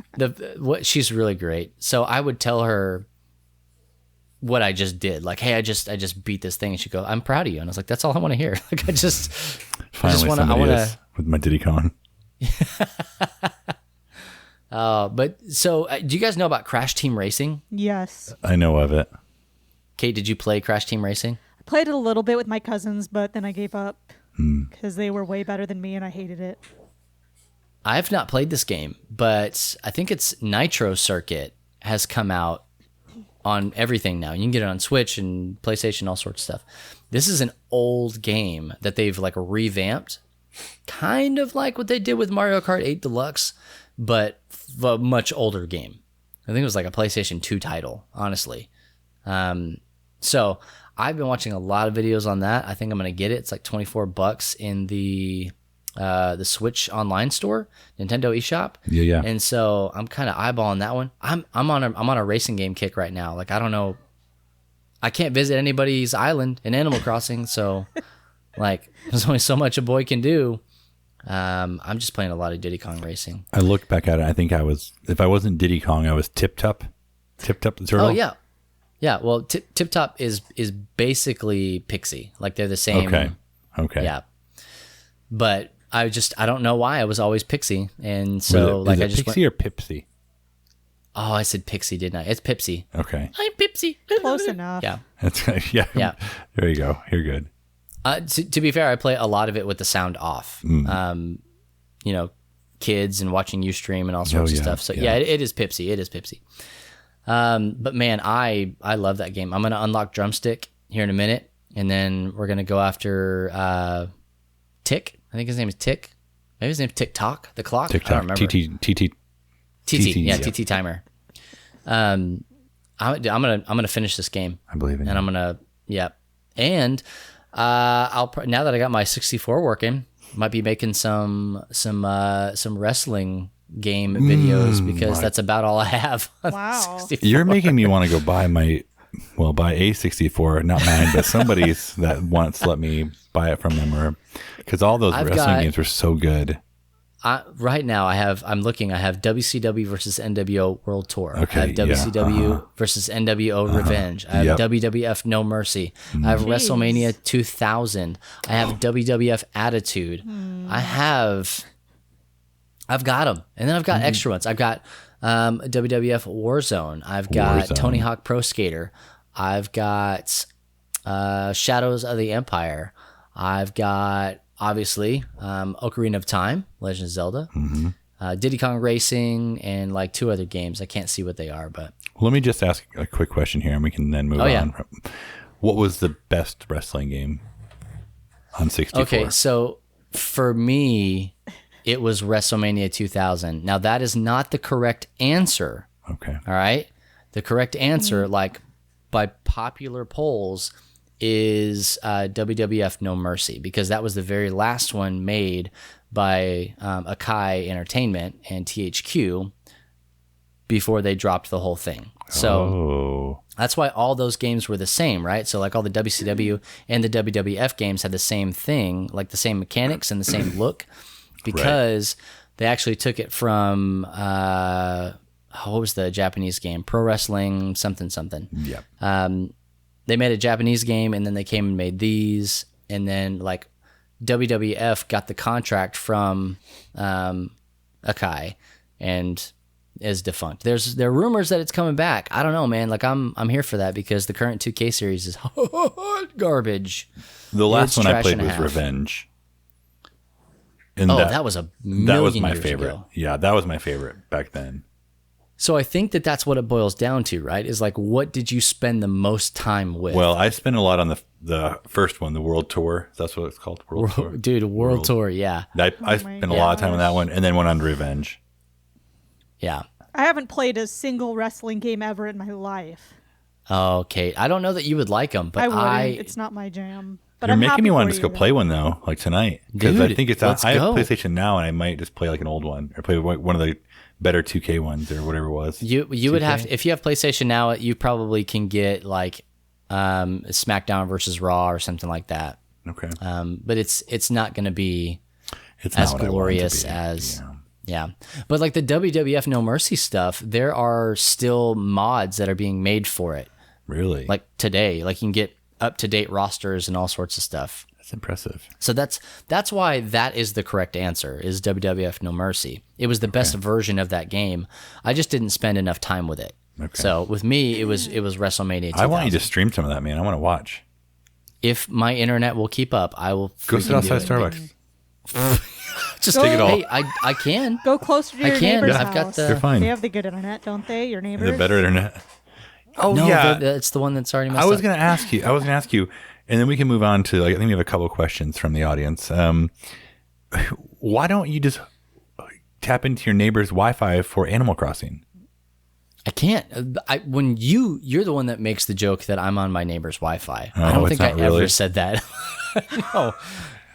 she's really great. So I would tell her what I just did. Like, hey, I just beat this thing. And she'd go, I'm proud of you. And I was like, that's all I want to hear. Like, Finally, somebody is with my Diddy Kong. But so do you guys know about Crash Team Racing? Yes. I know of it. Kate, did you play Crash Team Racing? I played it a little bit with my cousins, but then I gave up because they were way better than me and I hated it. I've not played this game, but I think it's Nitro Circuit has come out on everything now. You can get it on Switch and PlayStation, all sorts of stuff. This is an old game that they've like revamped, kind of like what they did with Mario Kart 8 Deluxe, but a much older game. I think it was like a PlayStation 2 title, honestly. So I've been watching a lot of videos on that. I think I'm going to get it. It's like $24 in the Switch online store, Nintendo eShop. Yeah. And so I'm kind of eyeballing that one. I'm on a racing game kick right now. Like I don't know, I can't visit anybody's island in Animal Crossing, so like there's only so much a boy can do. I'm just playing a lot of Diddy Kong Racing. I looked back at it. I think if I wasn't Diddy Kong, I was Tip Top the turtle. Oh yeah. Yeah, well, Tip Top is basically Pixie. Like they're the same. Okay. Yeah. But I don't know why I was always Pixie, and so Is it Pixie or Pipsy? Oh, I said Pixie, didn't I? It's Pipsy. Okay. I'm Pipsy. Close enough. Yeah. That's yeah. Yeah. There you go. You're good. To be fair, I play a lot of it with the sound off. Kids and watching you stream and all sorts of stuff. So yeah, it is Pipsy. It is Pipsy. But man, I love that game. I'm going to unlock Drumstick here in a minute, and then we're going to go after Tick. I think his name is Tick. Maybe his name's TikTok. The clock. I don't TikTok. remember. TT. Yeah, TT timer. I'm gonna finish this game. I believe in and you. I'm gonna and now that I got my 64 working, might be making some wrestling game videos because that's about all I have. Wow. 64. You're making me want to go buy buy a 64, not mine, but somebody's that once let me buy it from them, or because all those wrestling games were so good. Right now, I have WCW versus NWO World Tour. Okay, I have WCW versus NWO Revenge. I have WWF No Mercy. I have WrestleMania 2000. I have WWF Attitude. I've got them, and then I've got extra ones. I've got WWF Warzone. I've got Tony Hawk Pro Skater. I've got Shadows of the Empire. I've got obviously Ocarina of Time, Legend of Zelda, Diddy Kong Racing, and like 2 other games. I can't see what they are, but Let me just ask a quick question here, and we can then move on. What was the best wrestling game on 64? Okay, so for me, it was WrestleMania 2000. Now, that is not the correct answer. Okay. All right? The correct answer, like by popular polls, is WWF No Mercy, because that was the very last one made by Akai Entertainment and THQ before they dropped the whole thing. So that's why all those games were the same, right? So like all the WCW and the WWF games had the same thing, like the same mechanics and the same look, because they actually took it from what was the Japanese game? Pro Wrestling something. Yeah. They made a Japanese game, and then they came and made these, and then like WWF got the contract from Akai and is defunct. There are rumors that it's coming back. I don't know, man. Like I'm here for that because the current 2K series is garbage. The last It's one I trash played and a was half. Revenge. And That was a million that was my years favorite. ago. Yeah, that was my favorite back then. So I think that's what it boils down to, right? Is like, what did you spend the most time with? Well, I spent a lot on the first one, the World Tour. That's what it's called, World Tour. Dude, World Tour, yeah. I spent a lot of time on that one, and then went on Revenge. Yeah. I haven't played a single wrestling game ever in my life. Oh, Kate, I don't know that you would like them, but I wouldn't. It's not my jam. But You're I'm making happy me want for to just you, go though. play one though, like tonight, because I Dude, think it's. let's I have go. PlayStation Now, and I might just play like an old one or play one of the better 2K ones or whatever it was. You would have to, if you have PlayStation Now, you probably can get like SmackDown versus Raw or something like that. Okay. But it's not going to be It's as not what I want it to glorious be. as yeah. But like the WWF No Mercy stuff, there are still mods that are being made for it. Really? Like today, like you can get up to date rosters and all sorts of stuff. That's impressive. So that's why that is the correct answer, is WWF No Mercy. It was the best version of that game. I just didn't spend enough time with it. Okay. So with me, it was WrestleMania 2000. I want you to stream some of that, man. I want to watch. If my internet will keep up, I will Go sit freaking outside do it. Starbucks. Just take it all. Hey, I can. Go closer to I your can. neighbor's I've got house. the- You're fine. They have the good internet, don't they? Your neighbors? The better internet. Oh No, yeah. it's the one that's already messed I was up. going to ask you, and then we can move on to, like, I think we have a couple of questions from the audience. Why don't you just tap into your neighbor's Wi-Fi for Animal Crossing? I can't. When you're the one that makes the joke that I'm on my neighbor's Wi-Fi. I Oh, don't it's think I not really? ever said that. No,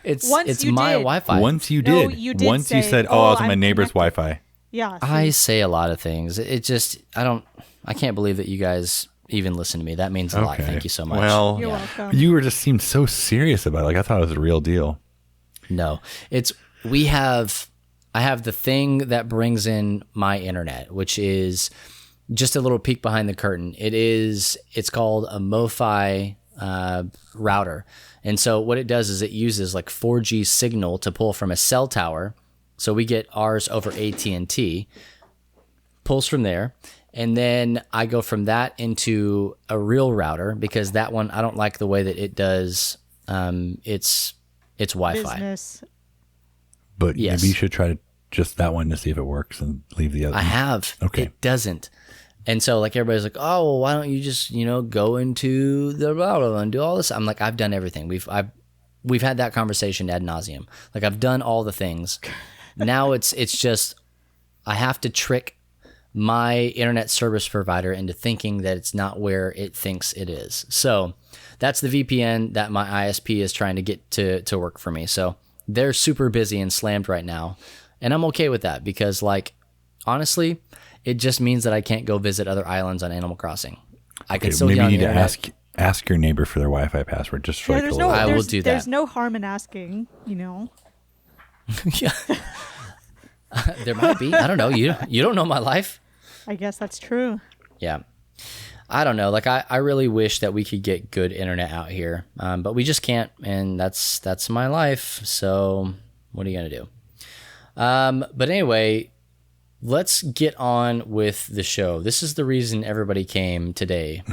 it's Once you my did. Wi-Fi. Once you No, did. you did Once you say, said, "Oh, I was on my I'm neighbor's connected." Wi-Fi. Yeah. I say a lot of things. It just I can't believe that you guys even listen to me. That means a lot. Thank you so much. Well, You're welcome. you just seemed so serious about it. Like, I thought it was a real deal. No, I have the thing that brings in my internet, which is just a little peek behind the curtain. It's called a MoFi router. And so what it does is it uses like 4G signal to pull from a cell tower. So we get ours over AT&T, pulls from there. And then I go from that into a real router because that one, I don't like the way that it does its Wi-Fi. Business. But Yes. maybe you should try just that one to see if it works and leave the other. I have. Okay. It doesn't. And so like everybody's like, oh, well, why don't you just, go into the router and do all this? I'm like, I've done everything. We've had that conversation ad nauseum. Like I've done all the things. Now it's just I have to trick my internet service provider into thinking that it's not where it thinks it is. So that's the VPN that my ISP is trying to get to work for me. So they're super busy and slammed right now. And I'm okay with that because, like, honestly, it just means that I can't go visit other islands on Animal Crossing. I can still maybe get on you the need to internet. ask your neighbor for their Wi-Fi password just for like I will do that. There's no harm in asking, you know. Yeah. There might be. I don't know. You don't know my life. I guess that's true. Yeah. I don't know. Like I really wish that we could get good internet out here, but we just can't, and that's my life. So what are you gonna do? But anyway, let's get on with the show. This is the reason everybody came today.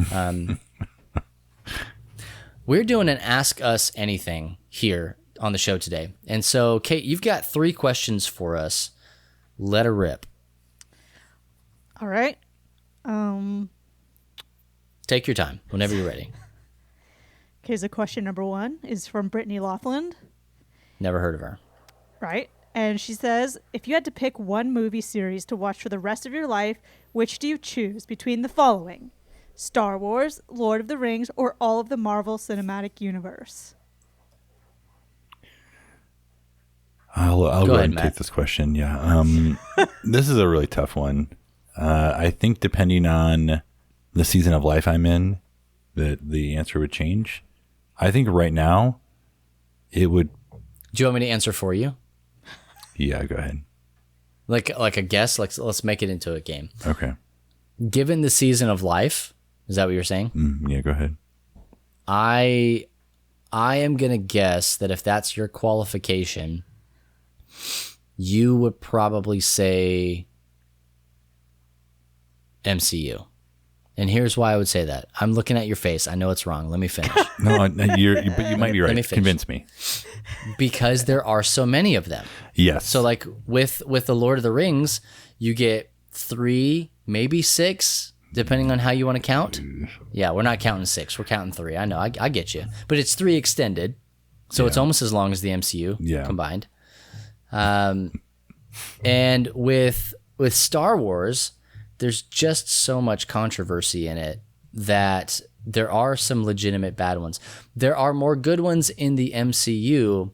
We're doing an Ask Us Anything here on the show today, and so Kate, you've got 3 questions for us. Let her rip. All right. Take your time whenever you're ready. Okay, so question number 1 is from Brittany Laughlin. Never heard of her. Right. And she says, if you had to pick one movie series to watch for the rest of your life, which do you choose between the following? Star Wars, Lord of the Rings, or all of the Marvel Cinematic Universe? I'll go ahead and Matt. take this question. Yeah. This is a really tough one. I think depending on the season of life I'm in, the answer would change. I think right now it would. Do you want me to answer for you? Yeah, go ahead. Like a guess? Let's make it into a game. Okay. Given the season of life, is that what you're saying? Yeah, go ahead. I am gonna guess that if that's your qualification, you would probably say MCU. And here's why I would say that. I'm looking at your face. I know it's wrong. Let me finish. No, but you might be Let me right. finish. Convince me. Because there are so many of them. Yes. So like with the Lord of the Rings, you get 3, maybe 6, depending on how you want to count. Yeah, we're not counting 6. We're counting 3. I know. I get you. But it's 3 extended. So it's almost as long as the MCU combined. And with Star Wars, there's just so much controversy in it that there are some legitimate bad ones. There are more good ones in the MCU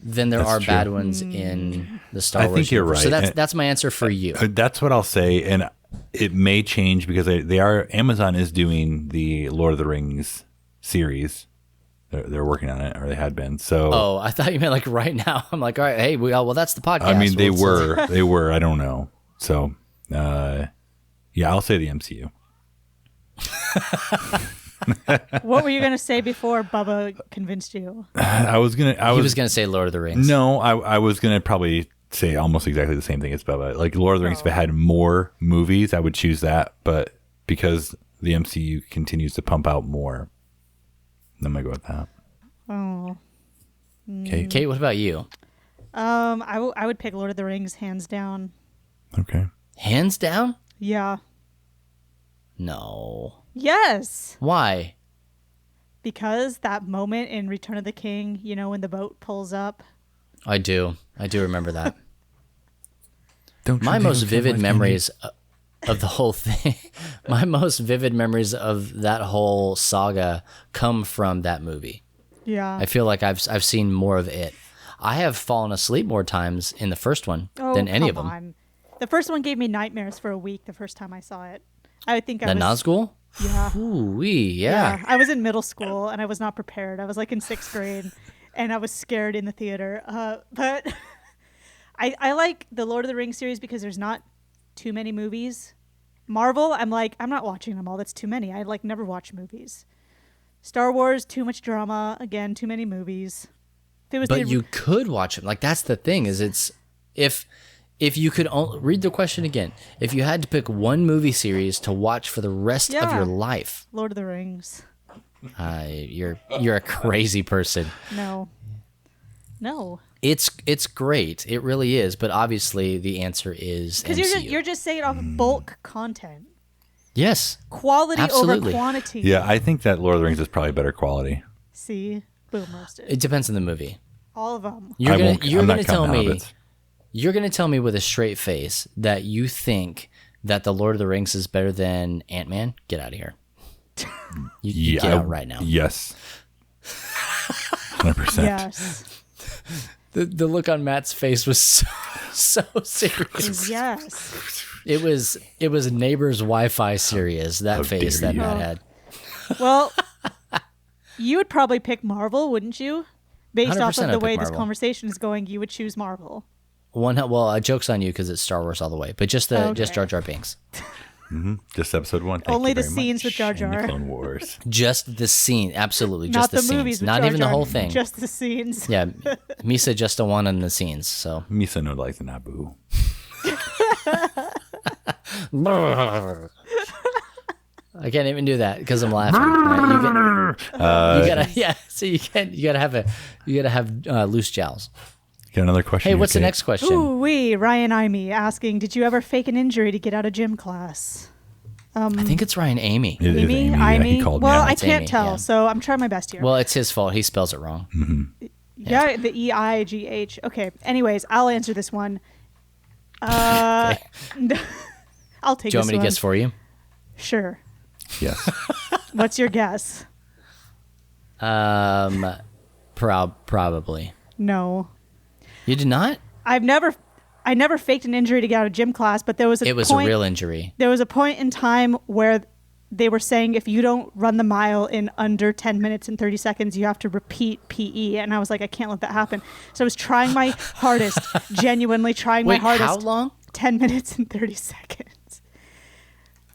than there are bad ones in the Star Wars. I think you're universe. right. So that's my answer for you. That's what I'll say, and it may change because they are. Amazon is doing the Lord of the Rings series. They're working on it, or they had been. So. Oh, I thought you meant like right now. I'm like, all right, hey, well, that's the podcast. I mean, they Well, were. I don't know. So, yeah, I'll say the MCU. What were you going to say before Bubba convinced you? He was gonna say Lord of the Rings. No, I was gonna probably say almost exactly the same thing as Bubba. Like Lord of the Rings, if it had more movies, I would choose that. But because the MCU continues to pump out more, I'm gonna go with that. Oh. Okay. Kate, what about you? I would pick Lord of the Rings hands down. Okay. Hands down? Yeah. No. Yes. Why? Because that moment in Return of the King, you know, when the boat pulls up. I do remember that. Don't My you most think vivid it's memories of the whole thing, my most vivid memories of that whole saga come from that movie. Yeah. I feel like I've seen more of it. I have fallen asleep more times in the first one than any of them. On. The first one gave me nightmares for a week the first time I saw it. I would think I The was... Nazgul? Yeah. Ooh-wee, yeah. I was in middle school and I was not prepared. I was like in 6th grade and I was scared in the theater. But I like the Lord of the Rings series because there's not too many movies. Marvel, I'm not watching them all. That's too many. I like never watch movies. Star Wars, too much drama. Again, too many movies. But you could watch them. Like that's the thing is it's if you could read the question again, if you had to pick one movie series to watch for the rest of your life, Lord of the Rings. You're a crazy person. No. It's great. It really is. But obviously the answer is because MCU. you're just saying off bulk content. Yes. Quality Absolutely. over quantity. Yeah, I think that Lord of the Rings is probably better quality. See, boom roasted. It depends on the movie. All of them. You're I'm gonna not tell counting me. Hobbits. You're going to tell me with a straight face that you think that The Lord of the Rings is better than Ant-Man? Get out of here. You get out right now. Yes. 100%. Yes. The look on Matt's face was so serious. Yes. It was Neighbor's Wi-Fi serious, that How face dare that you. Matt had. Well, you would probably pick Marvel, wouldn't you? Based off 100% of I'd the pick way this Marvel. conversation is going, you would choose Marvel. Joke's on you because it's Star Wars all the way, but just Jar Jar Binks. Just episode 1. Thank Only you the very scenes much. with Jar And the Jar. Clone Wars. Just the scene, absolutely, Not just the the scenes, movies with not Jar even the Jar, whole thing. Just the scenes. Yeah, Misa just a one on the scenes. So Misa no likes the Naboo. I can't even do that because I'm laughing. Right? You gotta, yeah. So you gotta have loose jowls. Got another question. Hey, here, what's the Kate? next question? Ooh-wee, Ryan Imey asking, did you ever fake an injury to get out of gym class? I think it's Ryan Amy. It is Amy. Yeah, Imey? he called Well, me. I It's can't Amy, tell, yeah. so I'm trying my best here. Well, it's his fault. He spells it wrong. Yeah, the E-I-G-H. Okay. Anyways, I'll answer this one. I'll take Do you this want me to one. guess for you? Sure. Yes. What's your guess? Probably. No. You did not? I never faked an injury to get out of gym class, but there was It was point, a real injury. There was a point in time where they were saying if you don't run the mile in under 10 minutes and 30 seconds, you have to repeat PE. And I was like, I can't let that happen. So I was trying my hardest, genuinely trying Wait, my hardest. how long? 10 minutes and 30 seconds.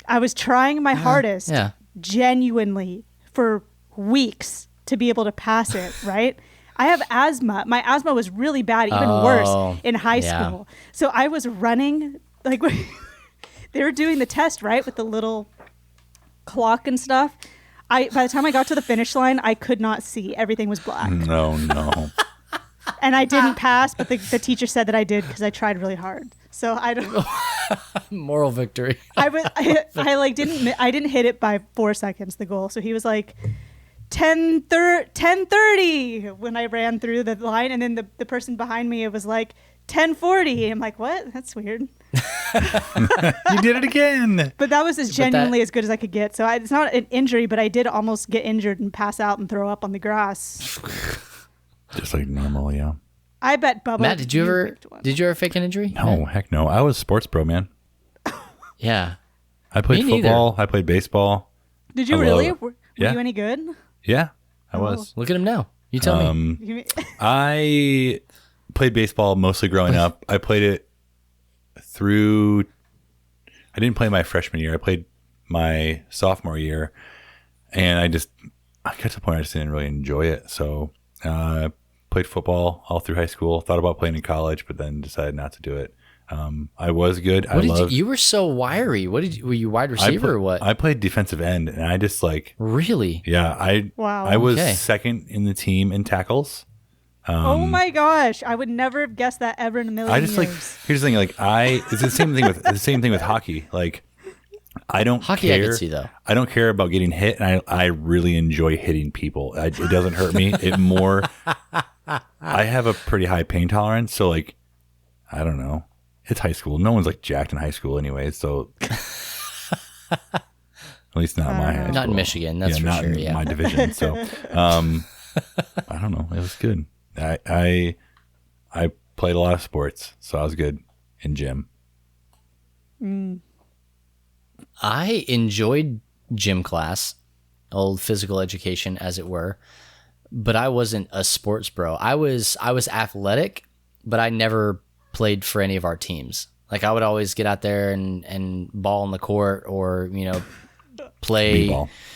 I was trying my hardest, yeah. genuinely, for weeks to be able to pass it, right? I have asthma. My asthma was really bad, even worse in high yeah. school. So I was running, like, they were doing the test, right, with the little clock and stuff. By the time I got to the finish line, I could not see. Everything was black. No. And I didn't pass, but the teacher said that I did because I tried really hard. So I don't. Moral victory. I didn't hit it by 4 seconds, the goal. So he was like 10:30 when I ran through the line, and then the person behind me, it was like 10:40. I'm like, what? That's weird. You did it again. But that was as genuinely as good as I could get. So it's not an injury, but I did almost get injured and pass out and throw up on the grass. Just like normal, yeah. I bet Bubba. Matt, did you ever fake an injury? No, heck no. I was sports pro, man. Yeah. I played Me neither. football. I played baseball. Did you I really? love- Were Yeah. you any good? Yeah, I was. Look at him now. You tell me. I played baseball mostly growing up. I played it through. I didn't play my freshman year. I played my sophomore year, and I got to the point I just didn't really enjoy it. So played football all through high school. Thought about playing in college, but then decided not to do it. I was good. You were so wiry. Were you wide receiver or what? I played defensive end, and I just like. Really? Yeah, Wow. I was Okay. second in the team in tackles. Oh my gosh! I would never have guessed that ever in a million I just years. like here's the thing, like it's the same thing with hockey. Like I don't Hockey I care. could see, though. I don't care about getting hit, and I really enjoy hitting people. It doesn't hurt me. I have a pretty high pain tolerance, so like I don't know. It's high school. No one's like jacked in high school anyway, so at least not my high school. Not in Michigan, that's for not sure, in yeah. my division. So I don't know. It was good. I played a lot of sports, so I was good in gym. I enjoyed gym class, old physical education, as it were, but I wasn't a sports bro. I was athletic, but I never played for any of our teams. Like I would always get out there and ball on the court, or play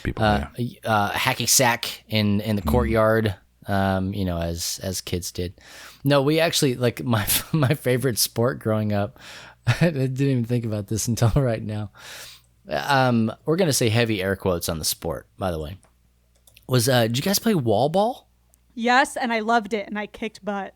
B-ball. hacky sack in the courtyard. As kids did. No, we actually, like, my favorite sport growing up. I didn't even think about this until right now. We're gonna say heavy air quotes on the sport, by the way. Did you guys play wall ball? Yes, and I loved it, and I kicked butt.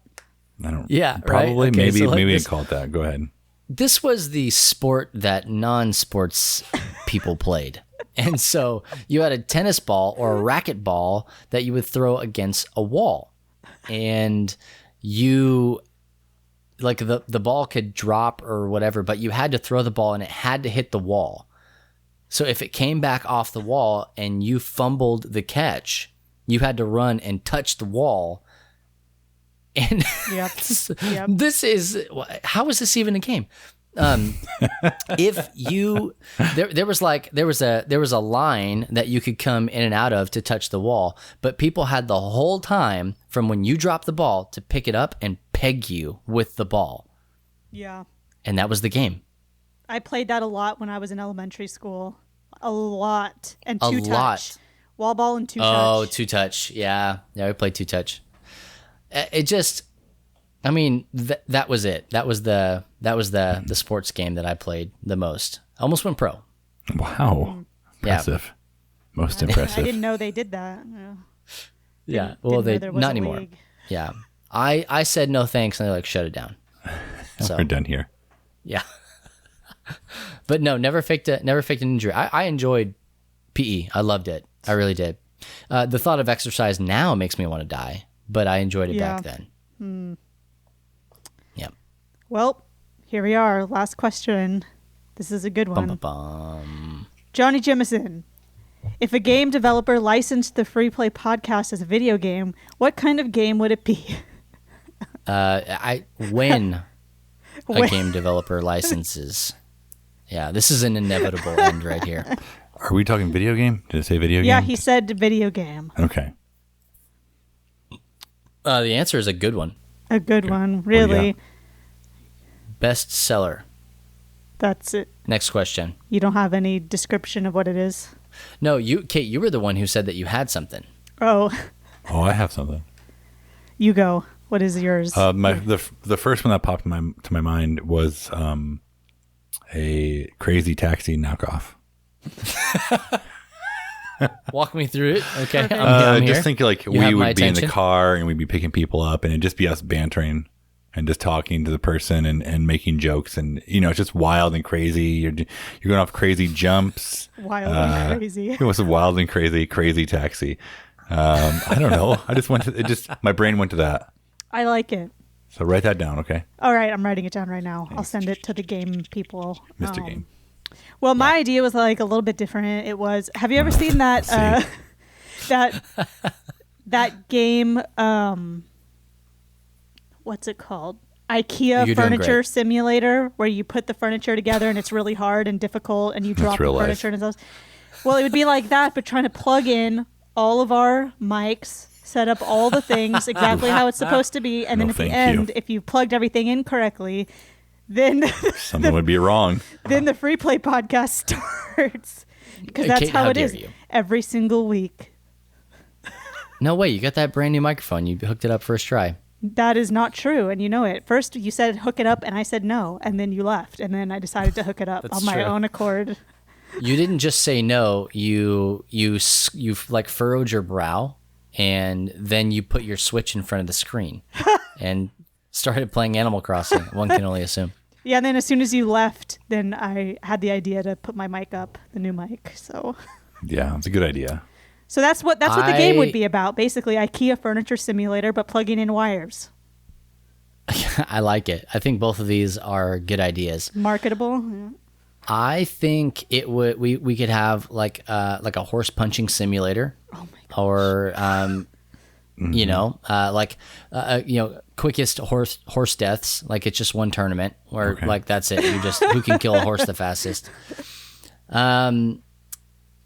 I don't. Yeah, right? Probably. Okay, maybe. so like maybe this- I call it that. Go ahead. This was the sport that non-sports people played. And so you had a tennis ball or a racket ball that you would throw against a wall. And you like the ball could drop or whatever, but you had to throw the ball and it had to hit the wall. So if it came back off the wall and you fumbled the catch, you had to run and touch the wall. And Yep. this is, how is this even a game? If you there was a line that you could come in and out of to touch the wall, but people had the whole time from when you dropped the ball to pick it up and peg you with the ball. Yeah. And that was the game. I played that a lot when I was in elementary school. A lot. And A two touch. lot. Wall ball and two touch. Oh, two touch. Yeah, we played two touch. It just, I mean, that was it. That was the sports game that I played the most. I almost went pro. Wow. Impressive. Most I impressive. didn't know they did that. Yeah. Well, Didn't know there was not a anymore. league. Yeah. I said no thanks, and they like shut it down. So We're done here. yeah. But no, never faked an injury. I enjoyed PE. I loved it. I really did. The thought of exercise now makes me want to die, but I enjoyed it back then. Yeah. Well, here we are. Last question. This is a good one. Bum, bum, bum. Johnny Jemison. If a game developer licensed the Free Play podcast as a video game, what kind of game would it be? When a game developer licenses. Yeah, this is an inevitable end right here. Are we talking video game? Did it say video game? Yeah, he said video game. Okay. The answer is a good one. A good one, What do you really. Bestseller. That's it. Next question. You don't have any description of what it is? No, Kate, you were the one who said that you had something. Oh, Oh, I have something. you go. What is yours? The first one that popped to my mind was a Crazy Taxi knockoff. Walk me through it. Okay. Perfect. I'm here. Just think like You have we my would be in the attention. car and we'd be picking people up, and it'd just be us bantering and just talking to the person and making jokes, and it's just wild and crazy. You're going off crazy jumps. Wild and crazy. It was a wild and crazy taxi. I don't know. I just my brain went to that. I like it. So write that down, okay? All right, I'm writing it down right now. I'll send it to the game people. Mr. Game. Well, my idea was like a little bit different. It was, have you ever seen that that game? What's it called? IKEA You're doing furniture great. simulator, where you put the furniture together and it's really hard and difficult, and you drop the real life. furniture and stuff. Well, it would be like that, but trying to plug in all of our mics, set up all the things exactly how it's supposed to be, and No, then at the thank end, you. if you plugged everything in correctly, then Something would be wrong. then the Free Play podcast starts, because that's Kate, how how it dare is you. every single week. No way. You got that brand new microphone. You hooked it up first try. That is not true, and you know it. First, you said hook it up, and I said no, and then you left, and then I decided to hook it up That's on my true. own accord. You didn't just say no. You like furrowed your brow, and then you put your Switch in front of the screen and started playing Animal Crossing. One can only assume. Yeah, and then as soon as you left, then I had the idea to put my mic up, the new mic. So Yeah, it's a good idea. that's what the game would I- be about. Basically, IKEA furniture simulator, but plugging in wires. I like it. I think both of these are good ideas. Marketable. Yeah. I think it would. We could have like a horse punching simulator. Oh my god. Or quickest horse deaths. Like it's just one tournament where like that's it. You just who can kill a horse the fastest.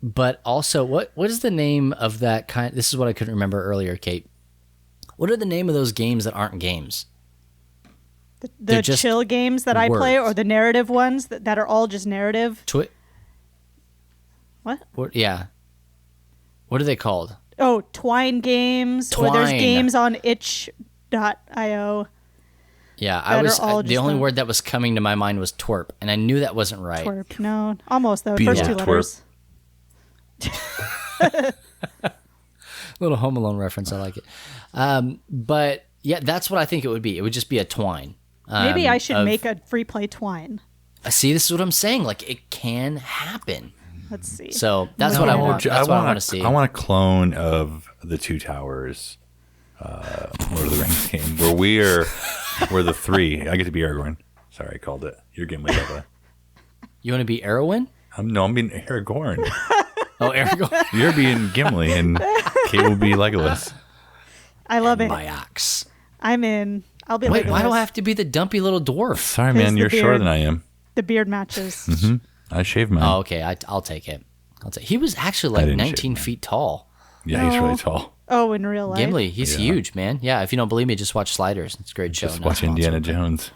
But also, what is the name of that kind? This is what I couldn't remember earlier, Kate. What are the name of those games that aren't games? The They're just chill games that I play, or words. the narrative ones that are all just narrative. What? Yeah. What are they called? Oh, Twine games, or there's Twine. games on itch.io. Yeah, That are all the just only the- word that was coming to my mind was twerp, and I knew that wasn't right. Twerp. No, almost though. Beat First it two up, letters. Little Home Alone reference. I like it. But yeah, that's what I think it would be. It would just be a twine. Maybe I should of- make a free play Twine. See, this is what I'm saying. Like it can happen. Let's see. So that's what I want. That's what I want to see. I want a clone of the Two Towers Lord of the Rings game where we're We're the three. I get to be Aragorn. Sorry, I called it. You're Gimli, Bubba. You want to be Erwin? I'm being Aragorn. Oh, Aragorn. You're being Gimli, and Kate will be Legolas. I love it. My ox. I'm in. I'll be Wait, Legolas. why do I have to be the dumpy little dwarf? Sorry, Here's man. the You're shorter beard. than I am. The beard matches. I shaved mine. Oh, okay. I'll take it. He was actually I like didn't 19 shave feet tall. Yeah, he's really No. tall. Oh, in real life. Gimli, he's Yeah. huge, man. Yeah, if you don't believe me, just watch Sliders. It's a great show. Just not watch Indiana sponsored. Jones.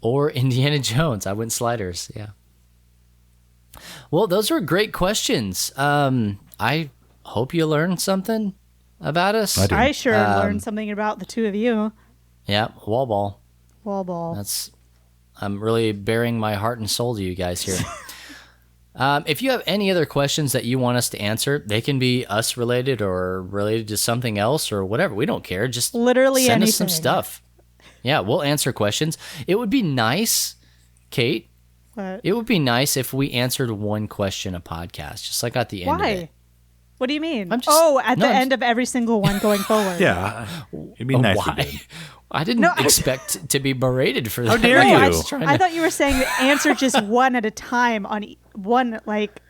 Or Indiana Jones. I went Sliders, yeah. Well, those were great questions. I hope you learned something about us. I did. I sure learned something about the two of you. Yeah, wall ball. Wall ball. I'm really bearing my heart and soul to you guys here. If you have any other questions that you want us to answer, they can be us related or related to something else or whatever. We don't care. Just Literally send us some anything. stuff. Yeah, we'll answer questions. It would be nice, Kate. What? It would be nice if we answered one question a podcast, just like at the end of Why? it. What do you mean? I'm just- at no, the I'm end of every single one going forward. Yeah. It'd be nice if you Why? did. I didn't expect to be berated for that. dare Like, you. I was trying I to- thought you were saying answer just one at a time on one, like,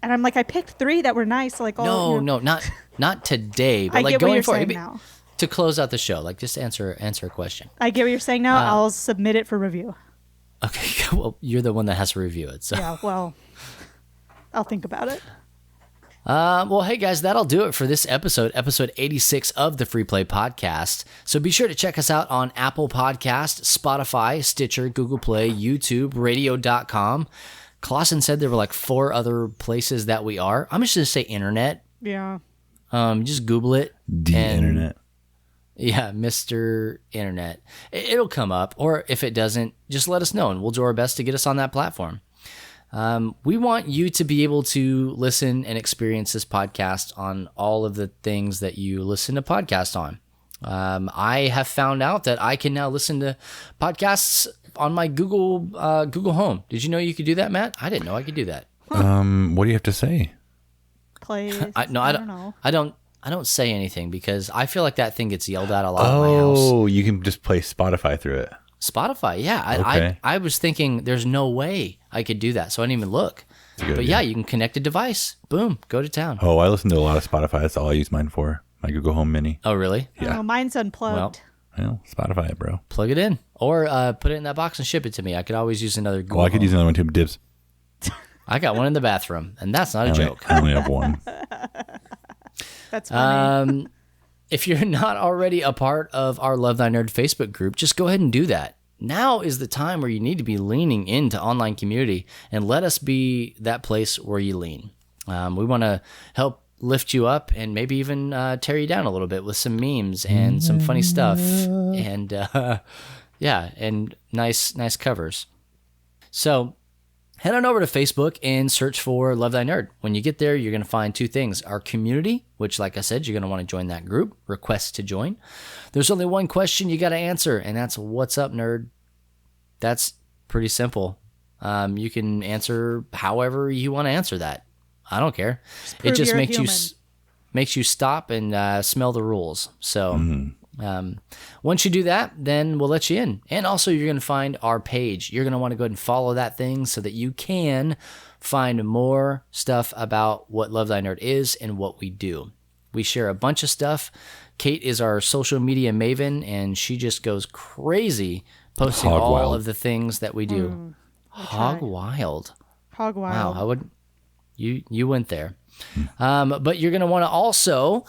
and I'm like, I picked three that were nice. Like, all No, not today, but I like get what going you're forward. saying Maybe- now. To close out the show, like just answer a question. I get what you're saying now. I'll submit it for review. Okay, well, you're the one that has to review it. So, Yeah, well, I'll think about it. well, hey guys, that'll do it for this episode 86 of the Free Play Podcast. So be sure to check us out on Apple Podcast, Spotify, Stitcher, Google Play, YouTube, radio.com. Clausen said there were like 4 other places that we are. I'm just going to say internet. Yeah. Just Google it. The and- internet. Yeah, Mr. Internet. It'll come up, or if it doesn't, just let us know, and we'll do our best to get us on that platform. We want you to be able to listen and experience this podcast on all of the things that you listen to podcasts on. I have found out that I can now listen to podcasts on my Google Home. Did you know you could do that, Matt? I didn't know I could do that. What do you have to say? Play. I don't know. I don't say anything because I feel like that thing gets yelled at a lot at my house. Oh, you can just play Spotify through it. Spotify, yeah. Okay. I was thinking there's no way I could do that, so I didn't even look. good But idea. yeah, you can connect a device. Boom, go to town. Oh, I listen to a lot of Spotify. That's all I use mine for. My Google Home Mini. Oh, really? Yeah. Oh, mine's unplugged. Well, Spotify it, bro. Plug it in. Or put it in that box and ship it to me. I could always use another Google Well, I could Home. use another one too. Dibs. I got one in the bathroom, and that's not a joke. I only have one. That's funny. If you're not already a part of our Love Thy Nerd Facebook group, just go ahead and do that. Now is the time where you need to be leaning into online community, and let us be that place where you lean. We want to help lift you up and maybe even tear you down a little bit with some memes and some funny stuff, and yeah, and nice covers. So head on over to Facebook and search for Love Thy Nerd. When you get there, you're going to find 2 things. Our community, which, like I said, you're going to want to join that group. Request to join. There's only one question you got to answer, and that's, what's up, nerd? That's pretty simple. You can answer however you want to answer that. I don't care. It prove just you're a makes you stop and smell the rules. So once you do that, then we'll let you in. And also, you're going to find our page. You're going to want to go ahead and follow that thing so that you can find more stuff about what Love Thy Nerd is and what we do. We share a bunch of stuff. Kate is our social media maven, and she just goes crazy posting Hog all wild. of the things that we do. Hog wild. Hog Wow, wild. I would. You went there. But you're going to want to also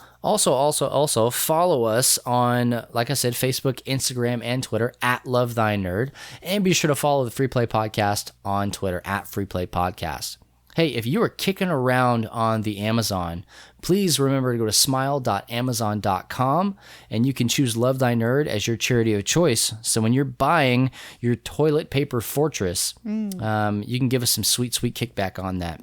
follow us on, like I said, Facebook, Instagram, and Twitter at Love Thy Nerd. And be sure to follow the Free Play Podcast on Twitter at Free Play Podcast. Hey, if you are kicking around on the Amazon, please remember to go to smile.amazon.com and you can choose Love Thy Nerd as your charity of choice. So when you're buying your toilet paper fortress, you can give us some sweet kickback on that.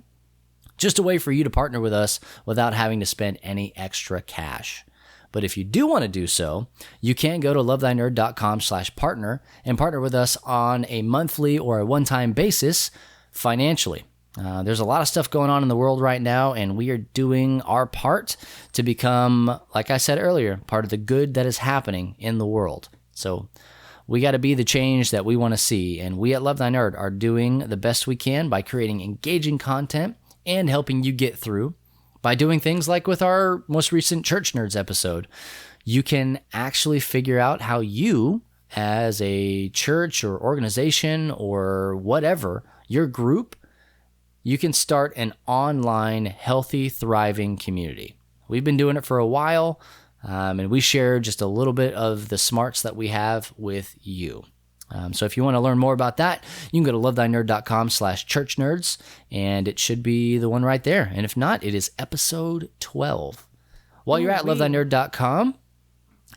Just a way for you to partner with us without having to spend any extra cash. But if you do want to do so, you can go to lovethynerd.com/partner and partner with us on a monthly or a one-time basis financially. There's a lot of stuff going on in the world right now, and we are doing our part to become, like I said earlier, part of the good that is happening in the world. So We got to be the change that we want to see, and we at Love Thy Nerd are doing the best we can by creating engaging content and helping you get through by doing things like with our most recent Church Nerds episode. You can actually figure out how you, as a church or organization or whatever, your group, you can start an online, healthy, thriving community. We've been doing it for a while, and we share just a little bit of the smarts that we have with you. So if you want to learn more about that, you can go to lovethynerd.com/churchnerds, and it should be the one right there. And if not, it is episode 12. While you're at lovethynerd.com,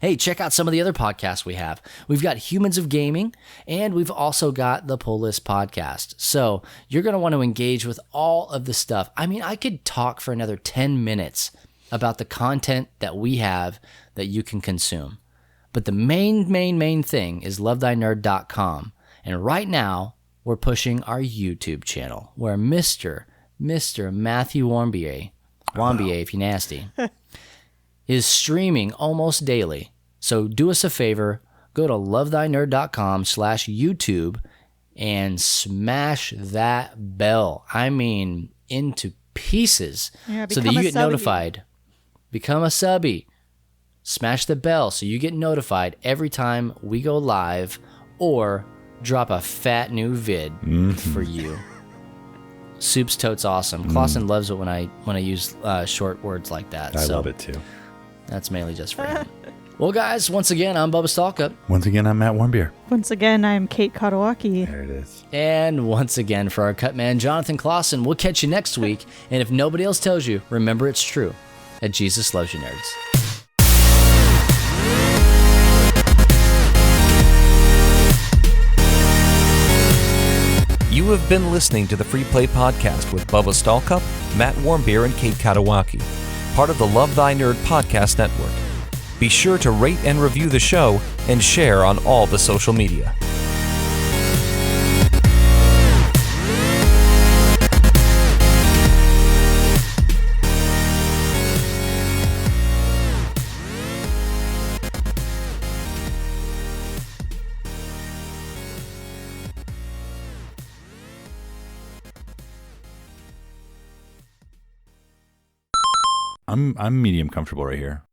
hey, check out some of the other podcasts we have. We've got Humans of Gaming, and we've also got the Pull List Podcast. So you're going to want to engage with all of the stuff. I mean, I could talk for another 10 minutes about the content that we have that you can consume. But the main thing is lovethynerd.com. And right now, we're pushing our YouTube channel, where Mr. Matthew Warmbier, if you're nasty, is streaming almost daily. So do us a favor, go to lovethynerd.com/YouTube and smash that bell. I mean, into pieces, so that you get notified. Become a subby. Smash the bell so you get notified every time we go live or drop a fat new vid for you. Soup's totes awesome. Clausen loves it when I use short words like that. I love it too. That's mainly just for him. Well, guys, once again, I'm Bubba Stalkup. Once again, I'm Matt Warmbier. Once again, I'm Kate Katawaki. There it is. And once again, for our cut man, Jonathan Clausen, we'll catch you next week. And if nobody else tells you, remember it's true. That Jesus loves you, nerds. You have been listening to the Free Play Podcast with Bubba Stalkup, Matt Warmbier, and Kate Katawaki, part of the Love Thy Nerd Podcast Network. Be sure to rate and review the show and share on all the social media. I'm medium comfortable right here.